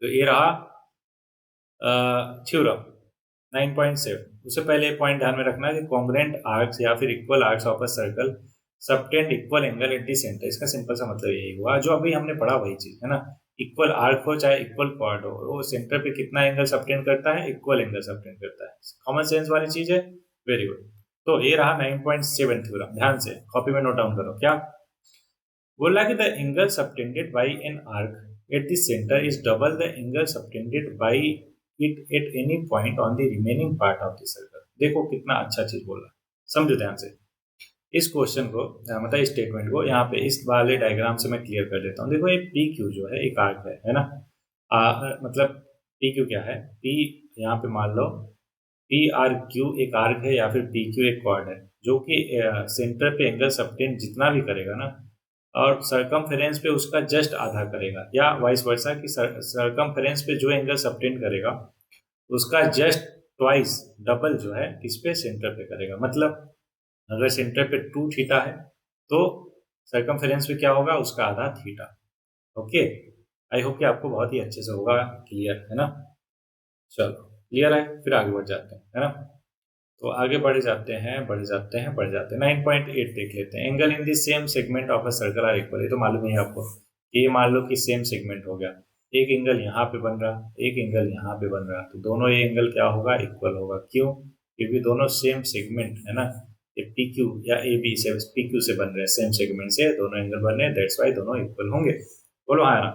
तो ये रहा थ्योरम 9.7। उससे पहले पॉइंट ध्यान में रखना है कि कॉन्ग्रेंट आर्क्स या फिर equal arcs of a circle subtend equal angle at the centre. इसका सिंपल सा मतलब यही हुआ जो अभी हमने पढ़ा वही चीज है ना। इक्वल आर्क हो चाहे इक्वल क्वाड हो, वो सेंटर पे कितना एंगल सबटेंड करता है, इक्वल एंगल सबटेंड करता है। कॉमन सेंस वाली चीज है। Very good. तो ये रहा 9.7 थ्योरम, ध्यान से कॉपी में नोट डाउन करो। क्या बोला कि the angle subtended by an arc eight the centre is double the angle subtended bye it at any point on the remaining part of the circle. देखो कितना अच्छा चीज बोला, समझो ध्यान से इस क्वेश्चन को, मतलब इस स्टेटमेंट को। यहाँ पे इस वाले डायग्राम से मैं क्लियर कर देता हूँ। देखो ये पी क्यू जो है एक आर्क है ना। मतलब पी क्यू क्या है, पी यहाँ पे मान लो पी आर क्यू एक आर्क है या फिर पी क्यू एक क्वाड है, जो कि सेंटर पे एंगल सबटेंड जितना भी करेगा ना, और सरकमफेरेंस पे उसका जस्ट आधा करेगा, या वाइस वर्सा कि सरकमफेरेंस पे जो एंगल सबटेंड करेगा उसका जस्ट ट्वाइस डबल जो है किस पे, सेंटर पे करेगा। मतलब अगर सेंटर पे 2 थीटा है तो सरकमफेरेंस पे क्या होगा, उसका आधा थीटा। ओके, आई होप कि आपको बहुत ही अच्छे से होगा क्लियर, है ना। चलो क्लियर है, फिर आगे बढ़ जाते हैं, है ना। तो आगे बढ़ जाते हैं 9.8 देख लेते हैं। Angle in the same segment of a circle are equal. ये तो मालूम है आपको, ये मान लो कि सेम सेगमेंट हो गया, एक एंगल यहाँ पे बन रहा, एक एंगल यहाँ पे बन रहा, तो दोनों ये एंगल क्या होगा, इक्वल होगा। क्यों? क्योंकि दोनों सेम सेगमेंट है ना, ये पी क्यू या ए बी से पी क्यू से बन रहे हैं, सेम सेगमेंट से दोनों एंगल बन रहे हैं, दैट्स वाई दोनों इक्वल होंगे। बोलो हाँ ना।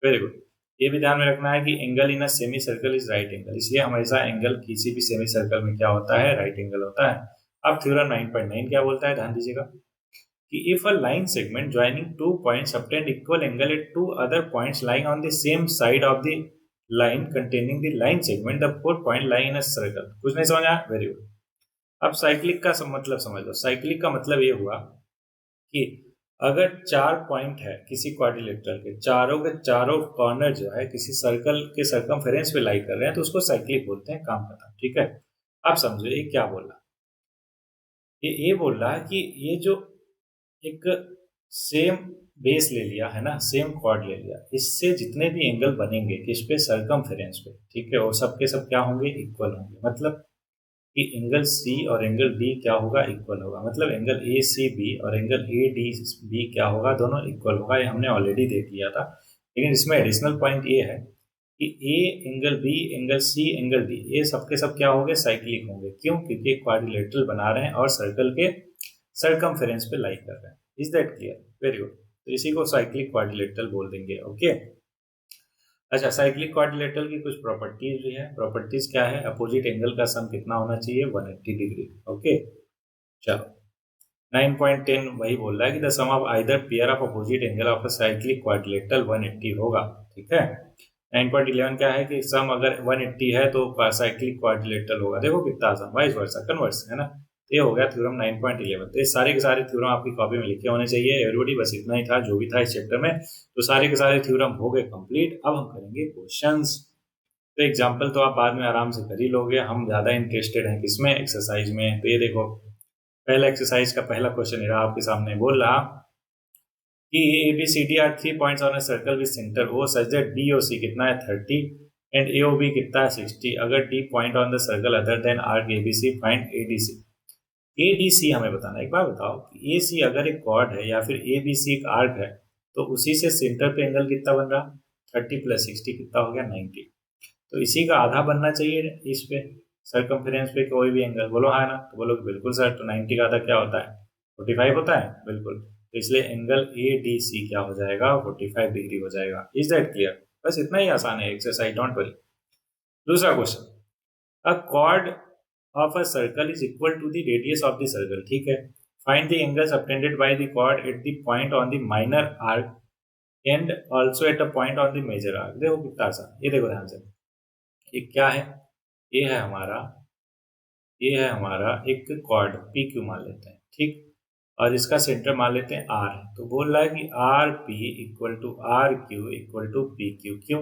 Very good. ये भी ध्यान में रखना है कि angle in a semi circle is right angle, इसलिए हमेशा एंगल किसी भी सेमी सर्कल में क्या होता है, राइट एंगल होता है। अब थ्योरम 9.9 क्या बोलता है, ध्यान दीजिएगा कि if a line segment joining 2 points subtend equal angle at 2 other points lying on the same side of the line containing the line segment, the 4 point line in a circle. कुछ नहीं समझ आया? Very good. अब cyclic का मतलब समझ लो। Cyclic का मतलब ये हुआ कि अगर 4 पॉइंट है किसी क्वाड्रिलेटरल के, चारों के चारों कॉर्नर जो है किसी सर्कल के सरकमफेरेंस पे लाई कर रहे हैं, तो उसको साइक्लिक बोलते हैं। काम खत्म, ठीक है। आप समझो ये क्या बोल रहा, ये बोल रहा है कि ये जो एक सेम बेस ले लिया है ना, सेम कॉर्ड ले लिया, इससे जितने भी एंगल बनेंगे किस पे, सरकमफेरेंस पे, ठीक है, और सबके सब क्या होंगे, इक्वल होंगे। मतलब कि एंगल सी और एंगल बी क्या होगा, इक्वल होगा। मतलब एंगल ए सी बी और एंगल ए डी बी क्या होगा, दोनों इक्वल होगा। ये हमने ऑलरेडी देख लिया था, लेकिन इसमें एडिशनल पॉइंट ये है कि A angle B angle C angle D ये सबके सब क्या होंगे, साइक्लिक होंगे। क्यों? क्योंकि एक क्वाड्रिलेटरल बना रहे हैं और सर्कल के सरकमफेरेंस पे लाई कर रहे हैं। Is that clear? Very good. तो इसी को साइक्लिक क्वाड्रिलेटरल बोल देंगे। ओके। अच्छा, साइक्लिक क्वाड्रिलेटरल की कुछ प्रॉपर्टीज भी है। प्रॉपर्टीज क्या है? अपोजिट एंगल का सम कितना होना चाहिए, 180 डिग्री। ओके, चलो 9.10 वही बोल रहा है कि the sum of either pair of opposite angle of a cyclic quadrilateral 180 होगा। ठीक है। 9.11 क्या है कि सम अगर 180 है तो साइक्लिक क्वाड्रिलेटरल होगा। देखो कितना आसान, वाइस वर्सा, कन्वर्स है ना। तो ये हो गया थ्योरम 9.11। तो ये सारे के सारे थ्योरम आपकी कॉपी में लिखे होने चाहिए एवरीबॉडी। बस इतना ही था जो भी था इस चैप्टर में। तो सारे के सारे थ्योरम हो गए कंप्लीट। अब हम करेंगे क्वेश्चंस। तो एग्जाम्पल तो आप बाद में आराम से कर ही लोगे। हम ज्यादा इंटरेस्टेड हैं किसमें, एक्सरसाइज में। तो ये देखो, पहला एक्सरसाइज का पहला क्वेश्चन रहा आपके सामने। बोल रहा कि ABCD are 3 points on a circle with centre O such that BOC कितना है 30 एंड AOB कितना है 60। अगर D point on the circle other than arc ABC find ADC। ADC हमें बताना। एक बार बताओ कि AC अगर एक कॉर्ड है या फिर ABC एक आर्क है तो उसी से सेंटर पे एंगल कितना बन रहा, 30 + 60 कितना हो गया 90। तो इसी का आधा बनना चाहिए इस पे, सरकमफेरेंस पे कोई भी एंगल। बोलो हाँ ना? तो बोलो बिल्कुल सर। तो 90 का आधा क्या होता है, 45 होता है। बिल्कुल। तो इसलिए एंगल ADC क्या हो जाएगा, 45 डिग्री हो जाएगा। Is that clear? बस इतना ही आसान है एक्सरसाइज, डोंट वरी। दूसरा question, a chord of a circle is equal to the radius of the circle. ठीक है। Find the angle subtended by the chord at the point on the minor arc and also at a point on the major arc. देखो कितना आसान। ये देखो ध्यान से, ये क्या है, ये है हमारा, ये है हमारा एक कॉर्ड PQ मान लेते हैं। ठीक। और इसका सेंटर मान लेते हैं R। तो बोल रहा है कि RP equal to RQ equal to PQ। क्यों?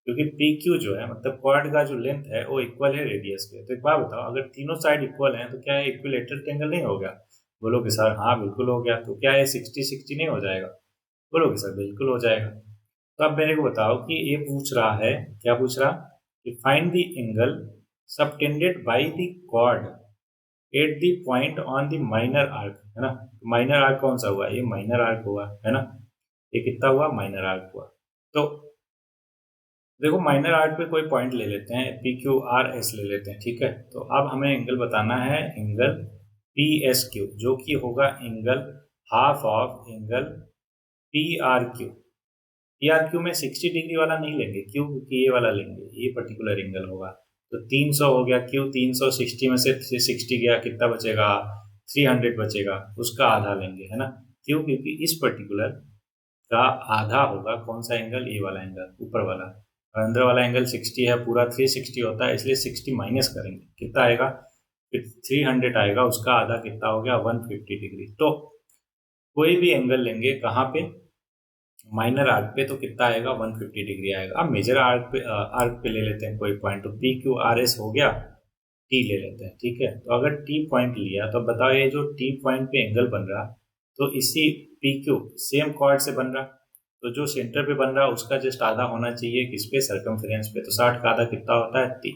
क्योंकि PQ जो है मतलब कॉर्ड का जो लेंथ है वो इक्वल है रेडियस के। तो एक बात बताओ, अगर तीनों साइड इक्वल हैं तो क्या है, इक्विलेटरल ट्रायंगल नहीं हो गया? बोलोगे सर हाँ बिल्कुल हो गया। तो क्या है 60-60 नहीं हो जाएगा? बोलोगे सर बिल्कुल हो जाएगा। तो अब मेरे को बताओ कि ये पूछ रहा है, क्या पूछ रहा कि find the angle subtended by the chord at the point on the minor arc, है ना। माइनर आर्क कौन सा हुआ, ये माइनर आर्क हुआ, है ना। ये कितना हुआ, माइनर आर्क हुआ। तो देखो माइनर आर्क पे कोई पॉइंट ले लेते हैं, PQRS ले लेते हैं। ठीक है। तो अब हमें एंगल बताना है, एंगल PSQ जो कि होगा angle half of angle PRQ। PRQ में 60 डिग्री वाला नहीं लेंगे, क्यों? क्योंकि ये वाला लेंगे, ये पर्टिकुलर एंगल होगा। तो 300 हो गया, क्यों? 360 में से 360 गया, कितना बचेगा, 300 बचेगा। उसका आधा लेंगे, है ना। क्यों? क्योंकि इस पर्टिकुलर का आधा होगा कौन सा एंगल, ये वाला एंगल, ऊपर वाला। और अंदर वाला एंगल 60 है, पूरा 360 होता है, इसलिए 60 माइनस करेंगे, कितना आएगा, फिर 300 आएगा। उसका आधा कितना हो गया, 150 डिग्री। तो कोई भी एंगल लेंगे कहाँ पे, माइनर आर्क पे, तो कितना आएगा, 150 डिग्री आएगा। अब मेजर आर्क पे ले लेते हैं कोई पॉइंट। तो PQRS हो गया, T ले लेते हैं। ठीक है। तो अगर T पॉइंट लिया तो बताओ ये जो T पॉइंट पे एंगल बन रहा, तो इसी PQ सेम कॉर्ड से बन रहा, तो जो सेंटर पे बन रहा उसका जस्ट आधा होना चाहिए किस पे, सरकमफेरेंस पे। तो 60 का आधा कितना होता है, T।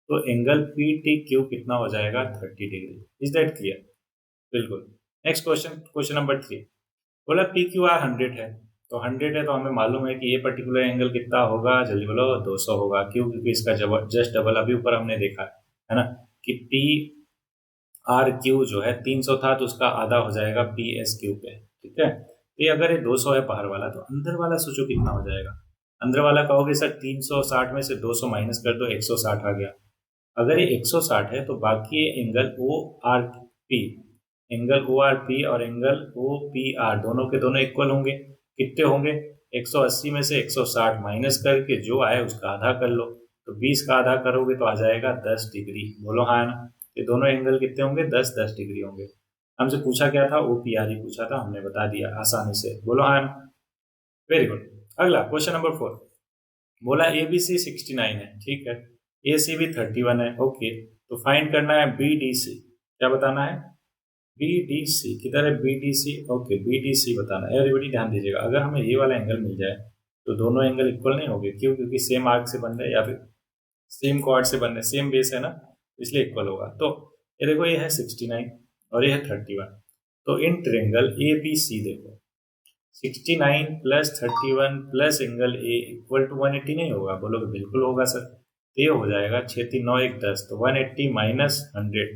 तो एंगल PTQ कितना हो जाएगा, 30 डिग्री। Is that clear? बिल्कुल। Next question, question number 3। बोला PQR 100 है, तो 100 है तो हमें मालूम है कि ये पर्टिकुलर एंगल कितना होगा, जल्दी बोलो, 200 होगा। क्यों? क्योंकि इसका जस्ट डबल अभी ऊपर हमने देखा है ना, कि PRQ जो है 300 था तो उसका आधा हो जाएगा PSQ पे। ठीक है। तो ये अगर ये 200 है बाहर वाला, तो अंदर वाला सोचो कितना हो जाएगा। अंदर वाला कहोगे सर 360 में से 200 माइनस कर दो, 160 आ गया। अगर ये 160 है तो बाकी एंगल ORP, एंगल ORP और एंगल OPR दोनों के दोनों इक्वल होंगे। कितने होंगे, 180 में से 160 माइनस करके जो आए उसका आधा कर लो। तो 20 का आधा करोगे तो आ जाएगा 10 डिग्री। बोलो हाँ ना। ये दोनों एंगल कितने होंगे, 10-10 डिग्री होंगे। हमसे पूछा क्या था, OPR ही पूछा था, हमने बता दिया आसानी से। बोलो हाँ ना। Very good. अगला क्वेश्चन नंबर 4। बोला ABC 69 है। ठीक है। AC भी 31 है। ओके। तो फाइंड करना है BDC। क्या बताना है? BDC। किधर है BDC? ओके, BDC बताना है। एवरीबॉडी ध्यान दीजिएगा, अगर हमें ये वाला एंगल मिल जाए तो दोनों एंगल इक्वल नहीं होंगे। क्यों? क्योंकि सेम आर्क से बन रहे हैं या फिर सेम कॉर्ड से बन रहे, सेम बेस है ना, इसलिए इक्वल होगा। तो ये देखो, ये है 69 और ये है 31। तो इन ट्रेंगल ABC देखो, 69 plus 31 plus angle A equal to 180 नहीं होगा? बोलोगे बिल्कुल होगा सर। तो ये हो जाएगा 6 3 9 1 10, तो 180 माइनस 100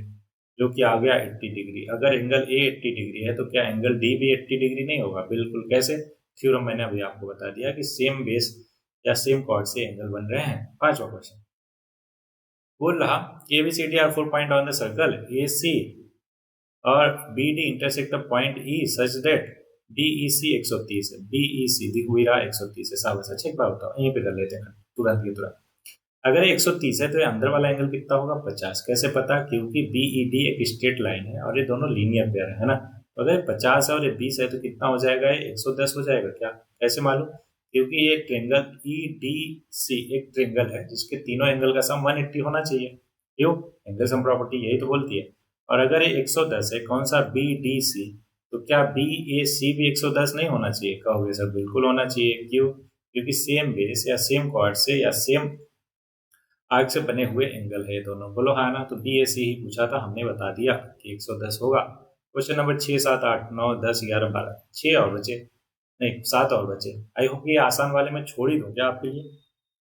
जो कि आ गया 80 डिग्री। अगर एंगल ए 80 डिग्री है तो क्या एंगल डी भी 80 डिग्री नहीं होगा? बिल्कुल। कैसे? थ्योरम मैंने अभी आपको बता दिया कि सेम बेस या सेम कॉर्ड से एंगल बन रहे हैं। पांचवा क्वेश्चन बोल रहा ABCD are 4 point on the circle AC और BD intersect the point E such that DEC 130 है। DEC दिख भी रहा 130 है। साहब अच्छा एक बात बताओ, यहीं पे कर लेते हैं तुरंत की तुरंत। अगर ये 130 है तो ये अंदर वाला एंगल कितना होगा? 50। कैसे पता? क्योंकि BED एक स्ट्रेट लाइन है और ये दोनों लीनियर पेयर है ना। तो अगर 50 है और ये 20 है तो कितना हो जाएगा? ये 110 हो जाएगा क्या? कैसे मालूम? क्योंकि ये ट्रेंगल EDC एक ट्रेंगल है जिसके तीनों एंगल का सम 180 होना चाहिए। क्यों? एंगल सम प्रॉपर्टी यही तो बोलती है। और अगर ये 110 है, कौन सा? BDC, तो क्या BAC भी 110 नहीं होना चाहिए? कहोगे सर बिल्कुल होना चाहिए। क्यों? क्योंकि सेम बेस या सेम कॉर्ड से या सेम आर्क से बने हुए एंगल है दोनों। बोलो हाँ ना। तो BAC ही पूछा था, हमने बता दिया कि 110 होगा। क्वेश्चन नंबर 6 7 8 9 10 11 12, 6 और बचे, नहीं 7 और बचे। आई होप ये आसान वाले में छोड़ ही दूं क्या आपके लिए?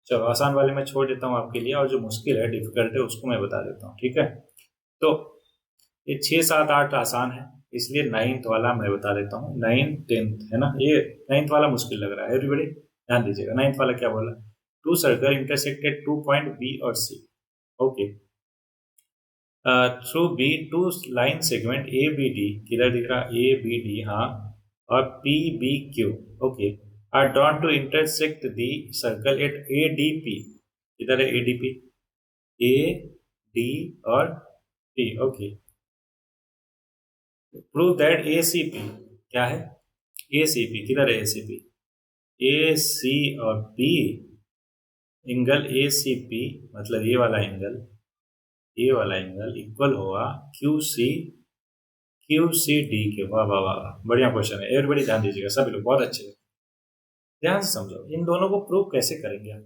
चलो आसान वाले में छोड़ देता हूँ आपके लिए, और जो मुश्किल है, डिफिकल्ट है, उसको मैं बता देता हूँ। ठीक है, तो ये 6 7 8 आसान है, इसलिए 9th वाला मैं बता देता हूँ। 9th 10th है ना, ये 9th वाला मुश्किल लग रहा है। एवरीबॉडी ध्यान दीजिएगा, 9th वाला क्या बोला? Two circle intersected 2 point B और C। Okay, through B two line segment ABD, किधर दिख रहा? ABD, हाँ, और PBQ, okay, are drawn to intersect the circle at ADP। किधर है ADP? AD और P, okay. Prove that ACP क्या है? ACP किधर है? ACP, AC और P, एंगल ACP मतलब ये वाला एंगल, ये वाला एंगल इक्वल होगा QCD के। वाह वाह वाह, बढ़िया क्वेश्चन है। एवरीबॉडी ध्यान दीजिएगा, सभी लोग बहुत अच्छे, ध्यान से समझो। इन दोनों को प्रूव कैसे करेंगे हम?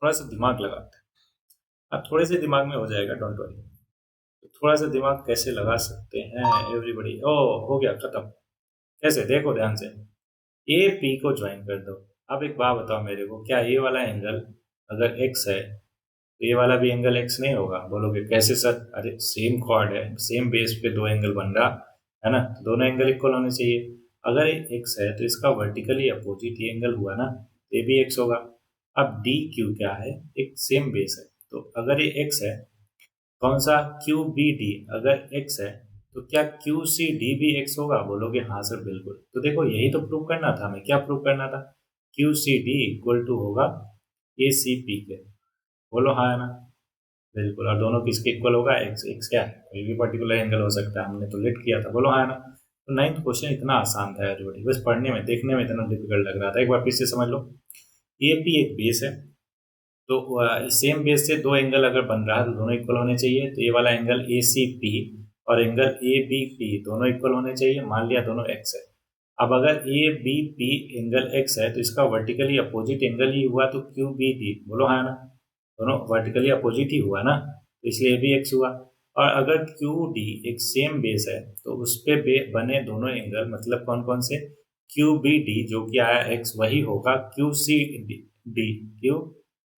थोड़ा सा दिमाग लगाते हैं। अब थोड़े से दिमाग में हो जाएगा, डोंट वरी। तो थोड़ा सा दिमाग कैसे लगा सकते हैं एवरीबॉडी? ओ हो गया खत्म। कैसे? देखो ध्यान से, AP को ज्वाइन कर दो। अब एक बात बताओ मेरे को, क्या ये वाला एंगल अगर X है तो ये वाला भी एंगल X नहीं होगा? बोलोगे कैसे सर? अरे सेम कॉर्ड है, सेम बेस पे दो एंगल बन रहा है ना, तो दोनों एंगल इक्वल होने चाहिए। अगर ये X है तो इसका वर्टिकली अपोजिट ये एंगल हुआ ना, तो ये भी X होगा। अब DQ क्या है? एक सेम बेस है, तो अगर ये X है, कौन सा? QBD अगर X है तो क्या QCD भी X होगा? बोलोगे हाँ सर बिल्कुल। तो देखो यही तो प्रूव करना था हमें। क्या प्रूव करना था? QCD इक्वल टू होगा ACP के। बोलो हाँ है ना, बिल्कुल। और दोनों किसके इक्वल होगा? X। X क्या है? कोई भी पर्टिकुलर एंगल हो सकता है, हमने तो लेट किया था। बोलो हाँ है ना। तो 9th क्वेश्चन इतना आसान था एवरीबॉडी, बस पढ़ने में देखने में इतना डिफिकल्ट लग रहा था। एक बार फिर से समझ लो, AP एक बेस है, तो सेम बेस से दो एंगल अगर बन रहा है तो दोनों इक्वल होने चाहिए। तो ये वाला एंगल ACP और एंगल ABP दोनों इक्वल होने चाहिए। मान लिया दोनों X है। अब अगर ABP एंगल X है तो इसका वर्टिकली अपोजिट एंगल ही हुआ, तो QBD। बोलो हाँ ना, दोनों वर्टिकली अपोजिट ही हुआ ना, तो इसलिए ये भी X हुआ। और अगर QD एक सेम बेस है तो उस पे बने दोनों एंगल मतलब कौन कौन से? QBD जो कि आया X, वही होगा QCD। क्यों?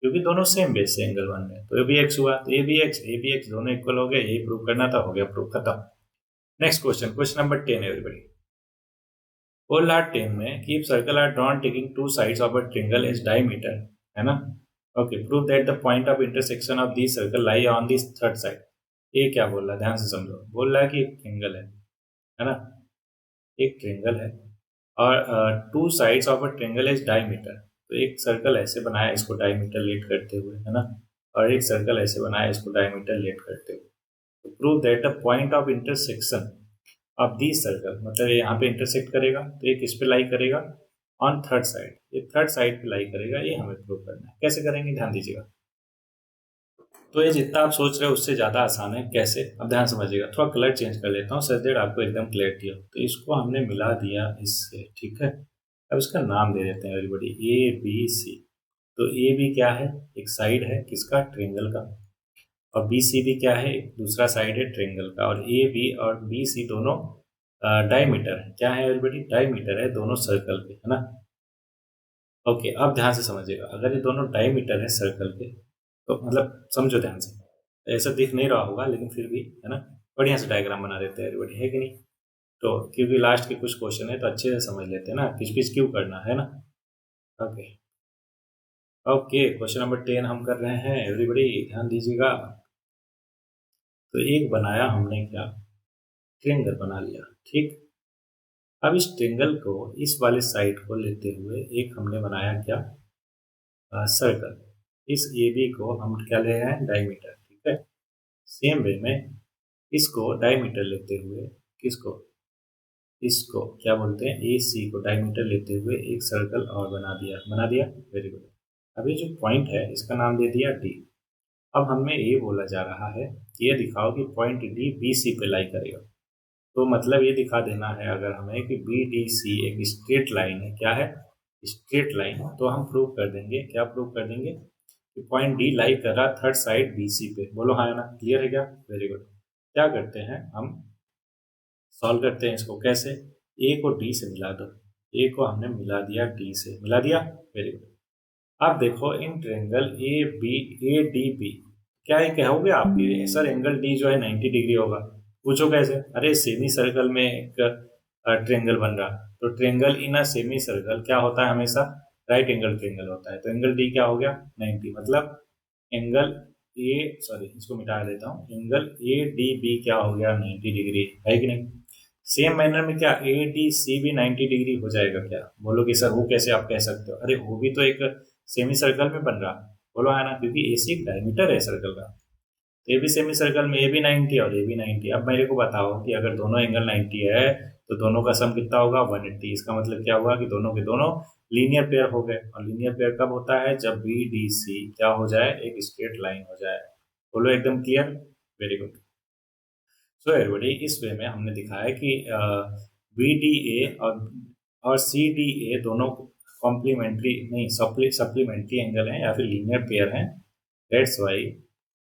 क्योंकि दोनों सेम बेस से एंगल बन रहे हैं, तो ये भी X हुआ। तो ये भी X दोनों इक्वल हो गए। यही प्रूव करना था, हो गया प्रूव, खत्म। Next question, question number 10 everybody. बोल रहा 10 में कि circle are drawn taking two sides of a triangle as diameter, है ना। Okay, prove that the point of intersection of this circle lie on this third side. ये क्या बोल रहा है? ध्यान से समझो। बोल रहा है कि एक ट्रायंगल है ना, एक ट्रायंगल है, और to sides of a triangle is diameter. तो एक सर्कल ऐसे बनाया इसको डायमीटर लेट करते हुए, है ना, और एक सर्कल ऐसे बनाया इसको डायमीटर लेट करते हुए। तो prove that the point of intersection of this circle, मतलब ये यहाँ पे इंटरसेक्ट करेगा तो ये किस पे लाई करेगा? On third side. ये थर्ड साइड पे लाई करेगा, ये हमें प्रूव करना है। कैसे करेंगे? ध्यान दीजिएगा। तो ये जितना आप सोच रहे हो उससे ज़्यादा आसान है। कैसे? अब ध्यान समझिएगा। थोड़ा कलर चेंज कर लेता हूँ सच दैट आपको एकदम क्लैरिटी हो। तो इसको हमने मिला दिया इससे, ठीक है। अब इसका नाम दे देते हैं एवरीबॉडी, ए बी सी। तो ए बी क्या है? एक साइड है किसका? ट्रेंगल का। और बी सी भी क्या है? एक दूसरा साइड है ट्रेंगल का। और ए बी और बी सी दोनों डायमीटर है। क्या है एवरीबॉडी? डायमीटर है दोनों सर्कल के, है ना। ओके, अब ध्यान से समझिएगा। अगर ये दोनों डायमीटर है सर्कल के, तो मतलब समझो ध्यान से। ऐसा दिख नहीं रहा होगा लेकिन फिर भी, है ना, बढ़िया से डायग्राम बना देते हैं एवरीबॉडी, है कि नहीं। तो क्योंकि लास्ट के कुछ क्वेश्चन है तो अच्छे से समझ लेते हैं ना, किस किस क्यों करना है ना। ओके ओके, क्वेश्चन नंबर 10 हम कर रहे हैं एवरीबॉडी, ध्यान दीजिएगा। तो एक बनाया हमने क्या? ट्रेंगल बना लिया, ठीक। अब इस ट्रेंगल को, इस वाले साइड को लेते हुए एक हमने बनाया क्या? सर्कल। इस ए बी को हम क्या ले रहे हैं? डायमीटर, ठीक है। सेम वे में इसको डायमीटर लेते हुए, किसको? इसको क्या बोलते हैं? ए सी को डायमीटर लेते हुए एक सर्कल और बना दिया। बना दिया, वेरी गुड। अभी जो पॉइंट है इसका नाम दे दिया डी। अब हमें ये बोला जा रहा है कि ये दिखाओ कि पॉइंट डी बी सी पे लाई करेगा। तो मतलब ये दिखा देना है अगर हमें कि बी डी सी एक स्ट्रेट लाइन है। क्या है? Straight line. तो हम प्रूव कर देंगे, क्या प्रूव कर देंगे? कि पॉइंट डी लाई कर रहा थर्ड साइड बी सी पे। बोलो हाँ या ना, क्लियर है क्या? Very good. क्या करते हैं हम? सॉल्व करते हैं इसको। कैसे? ए को डी से मिला दो। ए को हमने मिला दिया डी से, मिला दिया, वेरी गुड। अब देखो in triangle A B, A D B, क्या ये कहोगे आप कि सर एंगल डी जो है 90 डिग्री होगा? पूछो कैसे? अरे सेमी सर्कल में एक ट्रेंगल बन रहा। तो triangle in a semi circle क्या होता है? हमेशा राइट एंगल ट्रेंगल होता है। तो एंगल डी क्या हो गया? 90। मतलब एंगल ए, सॉरी इसको मिटा देता हूँ, एंगल ए डी बी क्या हो गया? 90 डिग्री, है कि नहीं। सेम मैनर में क्या ए डी सी भी 90 डिग्री हो जाएगा क्या? बोलो कि सर वो कैसे आप कह सकते हो? अरे वो भी तो एक सेमी सर्कल में बन रहा। बोलो है ना, क्योंकि ए सी एक डायमीटर है सर्कल का। तो ए भी सेमी सर्कल में ए भी 90 और ए भी 90। अब मेरे को बताओ कि अगर दोनों एंगल 90 है तो दोनों का सम कितना होगा? 180। इसका मतलब क्या हुआ कि दोनों के दोनों लीनियर पेयर हो गए। और लीनियर पेयर कब होता है? जब बी डी सी क्या हो जाए? एक स्ट्रेट लाइन हो जाए। बोलो एकदम clear, very good. So everybody, इस वे में हमने दिखाया कि बी डी ए और सी डी ए दोनों कॉम्प्लीमेंट्री नहीं, सप्लीमेंट्री एंगल हैं या फिर लीनियर पेयर हैं। That's why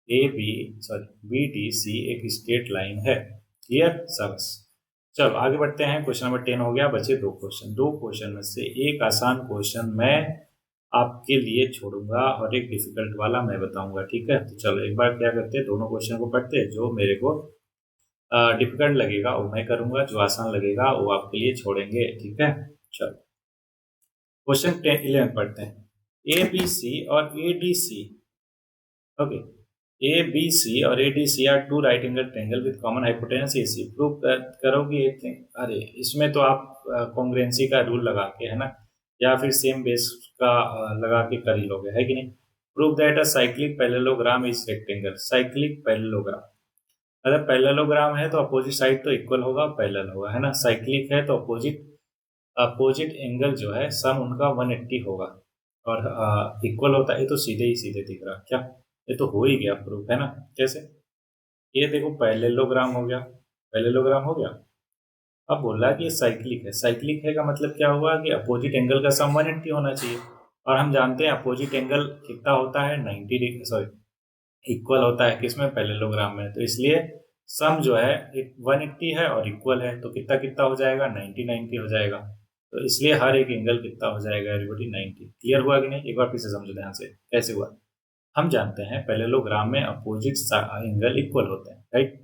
A B, sorry B D C एक स्ट्रेट लाइन है। क्लियर सबस? चलो आगे बढ़ते हैं। क्वेश्चन नंबर 10 हो गया। बचे दो क्वेश्चन। दो क्वेश्चन में से एक आसान क्वेश्चन मैं आपके लिए छोड़ूंगा और एक डिफिकल्ट वाला मैं बताऊंगा, ठीक है। तो चलो एक बार क्या करते हैं, दोनों क्वेश्चन को पढ़ते हैं। जो मेरे को डिफिकल्ट लगेगा वो मैं करूंगा, जो आसान लगेगा वो आपके लिए छोड़ेंगे, ठीक है। चलो क्वेश्चन 11 पढ़ते हैं। ए बी सी और A D C, okay, A B C और A D C are two right angle triangle with common hypotenuse A C. Prove करोगे एक थिंग। अरे इसमें तो आप कॉन्ग्रुएंसी का रूल लगा के, है ना, या फिर सेम बेस का लगा के कर ही लोगे, है कि नहीं। Prove that a cyclic parallelogram is rectangle. Cyclic parallelogram, अगर पैरेललोग्राम है तो अपोजिट साइड तो इक्वल होगा, पैरेलल होगा, है ना। साइक्लिक है तो अपोजिट अपोजिट एंगल जो है सम उनका 180 होगा और इक्वल होता है। ये तो सीधे ही सीधे दिख रहा क्या? ये तो हो ही गया प्रूफ, है ना। कैसे? ये देखो पैरेललोग्राम हो गया, पैरेललोग्राम हो गया। अब बोल रहा है कि ये साइक्लिक है। साइक्लिक है का मतलब क्या हुआ कि अपोजिट एंगल का सम 180 होना चाहिए। और हम जानते हैं अपोजिट एंगल कितना होता है? 90 डिग्री, सॉरी इक्वल होता है किसमें? पैरेललोग्राम में। तो इसलिए सम जो है 180 है और इक्वल है, तो कितना कितना हो जाएगा? 90 90 हो जाएगा। तो इसलिए हर एक एंगल कितना हो जाएगा एवरीबॉडी? 90। क्लियर हुआ कि नहीं? एक बार फिर से समझो ध्यान से कैसे हुआ। हम जानते हैं पैरेललोग्राम में अपोजिट एंगल इक्वल होते हैं, राइट।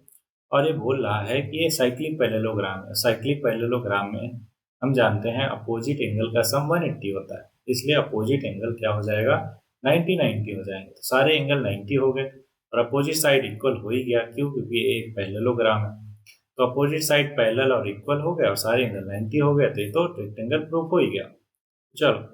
और ये बोल रहा है कि ये साइक्लिक पैरेललोग्राम है। साइक्लिक पैरेललोग्राम में हम जानते हैं अपोजिट एंगल का सम 180 होता है। इसलिए अपोजिट एंगल क्या हो जाएगा? 90 90 हो जाएंगे। तो सारे एंगल 90 हो गए और अपोजिट साइड इक्वल हो ही गया। क्यों? क्योंकि ये एक पैरेललोग्राम है। तो अपोजिट साइड पैरेलल और इक्वल हो गया और सारे एंगल 90 हो गए, तो रेक्टेंगल प्रूफ हो ही गया। चलो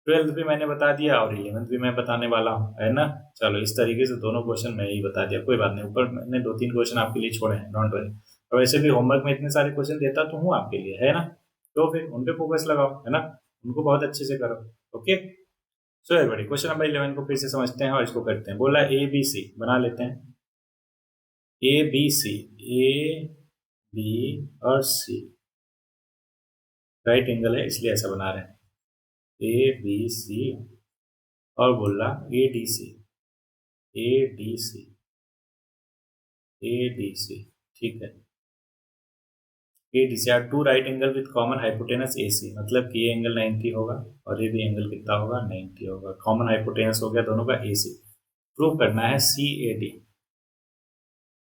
12th भी मैंने बता दिया और 11th भी मैं बताने वाला हूँ, है ना। चलो इस तरीके से दोनों क्वेश्चन मैं ही बता दिया, कोई बात नहीं। ऊपर मैंने 2-3 क्वेश्चन आपके लिए छोड़े हैं, डोंट वरी। और वैसे भी होमवर्क में इतने सारे क्वेश्चन देता तो हूँ आपके लिए, है ना। तो फिर उन पे फोकस लगाओ, है ना, उनको बहुत अच्छे से करो। Okay so everybody question number 11 को फिर से समझते हैं और इसको करते हैं। बोला ए बी सी बना लेते हैं। ए बी सी, ए बी और सी राइट एंगल है इसलिए ऐसा बना रहे हैं। ए बी सी और बोला A D C, A D C, A D C, ठीक है। A D C are two right angle with common hypotenuse A C, मतलब कि ये एंगल 90 होगा और ये भी एंगल कितना होगा 90 होगा। कॉमन हाइपोटेनस हो गया दोनों का ए सी। प्रूव करना है सी A D.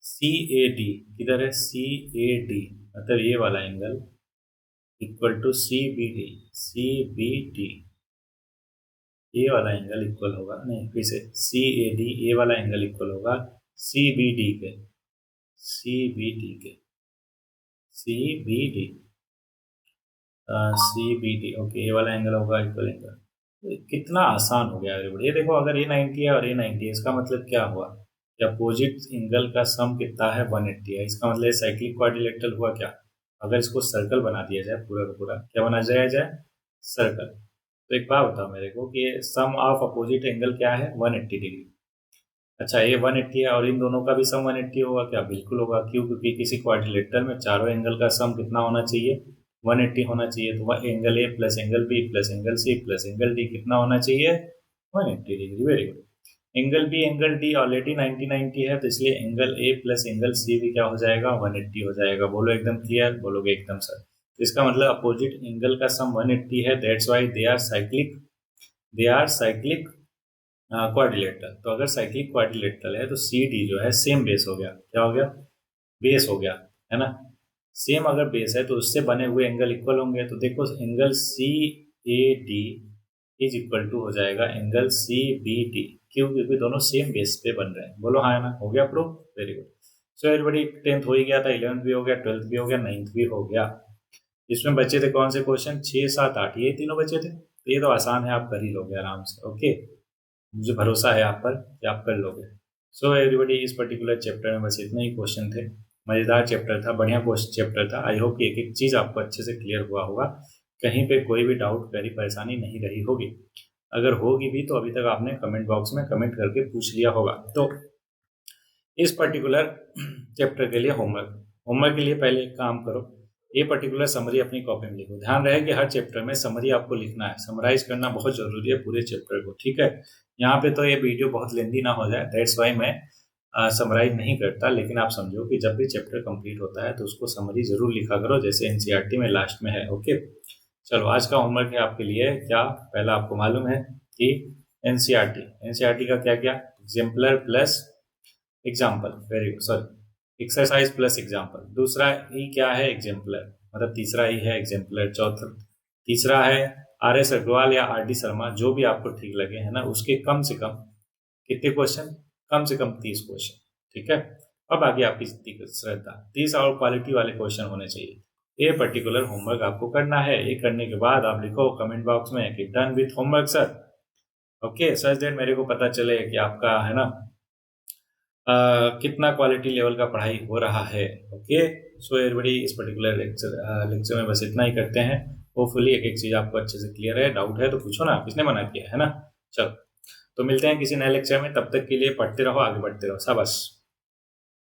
C A D किधर है? सी ए डी मतलब ये वाला angle equal to C B D. C B D ये वाला एंगल इक्वल होगा, नहीं फिर से सी ए डी ये वाला एंगल इक्वल होगा सी बी डी के। सी बी डी के, C B D, C B D, okay ये वाला एंगल होगा इक्वल एंगल। कितना आसान हो गया एवरीबॉडी। ये देखो अगर ये 90 है और ये 90 है, इसका मतलब क्या हुआ? अपोजिट एंगल का सम कितना है? 180 है। इसका मतलब साइक्लिक क्वाड्रिलेटरल हुआ क्या? अगर इसको सर्कल बना दिया जाए पूरा का पूरा, क्या बना जाए? सर्कल। तो एक बात बताओ मेरे को कि सम ऑफ अपोजिट एंगल क्या है? 180 डिग्री। अच्छा ये 180 है और इन दोनों का भी सम 180 होगा क्या? बिल्कुल होगा। क्यों? क्योंकि किसी क्वाड्रिलेटरल में चारों एंगल का सम कितना होना चाहिए? 180 होना चाहिए। तो वह angle A plus angle B plus angle C plus angle D कितना होना चाहिए? 180 degree. Very good. Angle B angle D already 90 है, तो इसलिए angle A plus angle C भी क्या हो जाएगा? 180 हो जाएगा। बोलो एकदम क्लियर? बोलोगे एकदम सर। तो इसका मतलब अपोजिट एंगल का सम 180 है, that's why they are cyclic quadrilateral. तो अगर साइक्लिक क्वाड्रिलेटरल है तो सी डी जो है सेम बेस हो गया। क्या हो गया? बेस हो गया, है ना। सेम अगर बेस है तो उससे बने हुए एंगल इक्वल होंगे। तो देखो angle C A D is equal to हो जाएगा एंगल सी बी डी। क्यों? क्योंकि दोनों सेम बेस पे बन रहे हैं। बोलो हाँ है ना। हो गया proof? Very good. So everybody 10th हो ही गया था, 11th भी हो गया, 12th भी हो गया, 9th भी हो गया। इसमें बचे थे कौन से क्वेश्चन? 6, 7, 8 ये तीनों बचे थे। तो ये तो आसान है, आप कर ही लोगे आराम से। ओके, मुझे भरोसा है आप पर कि आप कर लोगे। सो एवरीबॉडी इस पर्टिकुलर चैप्टर में बस इतने ही क्वेश्चन थे। मज़ेदार चैप्टर था, बढ़िया चैप्टर था। आई होप कि एक एक चीज़ आपको अच्छे से क्लियर हुआ होगा, कहीं पे कोई भी डाउट कहीं परेशानी नहीं रही होगी। अगर होगी भी तो अभी तक आपने कमेंट बॉक्स में कमेंट करके पूछ लिया होगा। तो इस पर्टिकुलर चैप्टर के लिए होमवर्क के लिए पहले एक काम करो, ये पर्टिकुलर समरी अपनी कॉपी में लिखो। ध्यान रहे कि हर चैप्टर में समरी आपको लिखना है, समराइज करना बहुत जरूरी है पूरे चैप्टर को, ठीक है। यहाँ पे तो ये वीडियो बहुत लेंदी ना हो जाए, दैट्स वाई मैं समराइज नहीं करता। लेकिन आप समझो कि जब भी चैप्टर कंप्लीट होता है तो उसको समरी जरूर लिखा करो, जैसे एनसीईआरटी में लास्ट में है। ओके चलो, आज का होमवर्क है आपके लिए क्या? पहला आपको मालूम है कि एनसीईआरटी का क्या क्या? Exemplar plus example, very good, sorry exercise plus example. दूसरा ई क्या है? एग्जाम्पलर, मतलब तीसरा ई है एग्जाम्पलर। चौथा तीसरा है RS अग्रवाल या RD शर्मा, जो भी आपको ठीक लगे, है ना। उसके कम से कम कितने क्वेश्चन? कम से कम 30 क्वेश्चन, ठीक है। अब आगे आपकी श्रद्धा, 30 और क्वालिटी वाले क्वेश्चन होने चाहिए। ये पर्टिकुलर होमवर्क आपको करना है। ये करने के बाद आप लिखो कमेंट बॉक्स में कि done with homework sir. Okay, such that मेरे को पता चले कि आपका, है ना, कितना क्वालिटी लेवल का पढ़ाई हो रहा है। ओके सो एवरीबॉडी इस पर्टिकुलर लेक्चर में बस इतना ही करते हैं। होपफुली एक एक चीज़ आपको अच्छे से क्लियर है। डाउट है तो पूछो ना, किसने मना किया, है ना। चलो तो मिलते हैं किसी नए लेक्चर में, तब तक के लिए पढ़ते रहो, आगे बढ़ते रहो। शाबाश।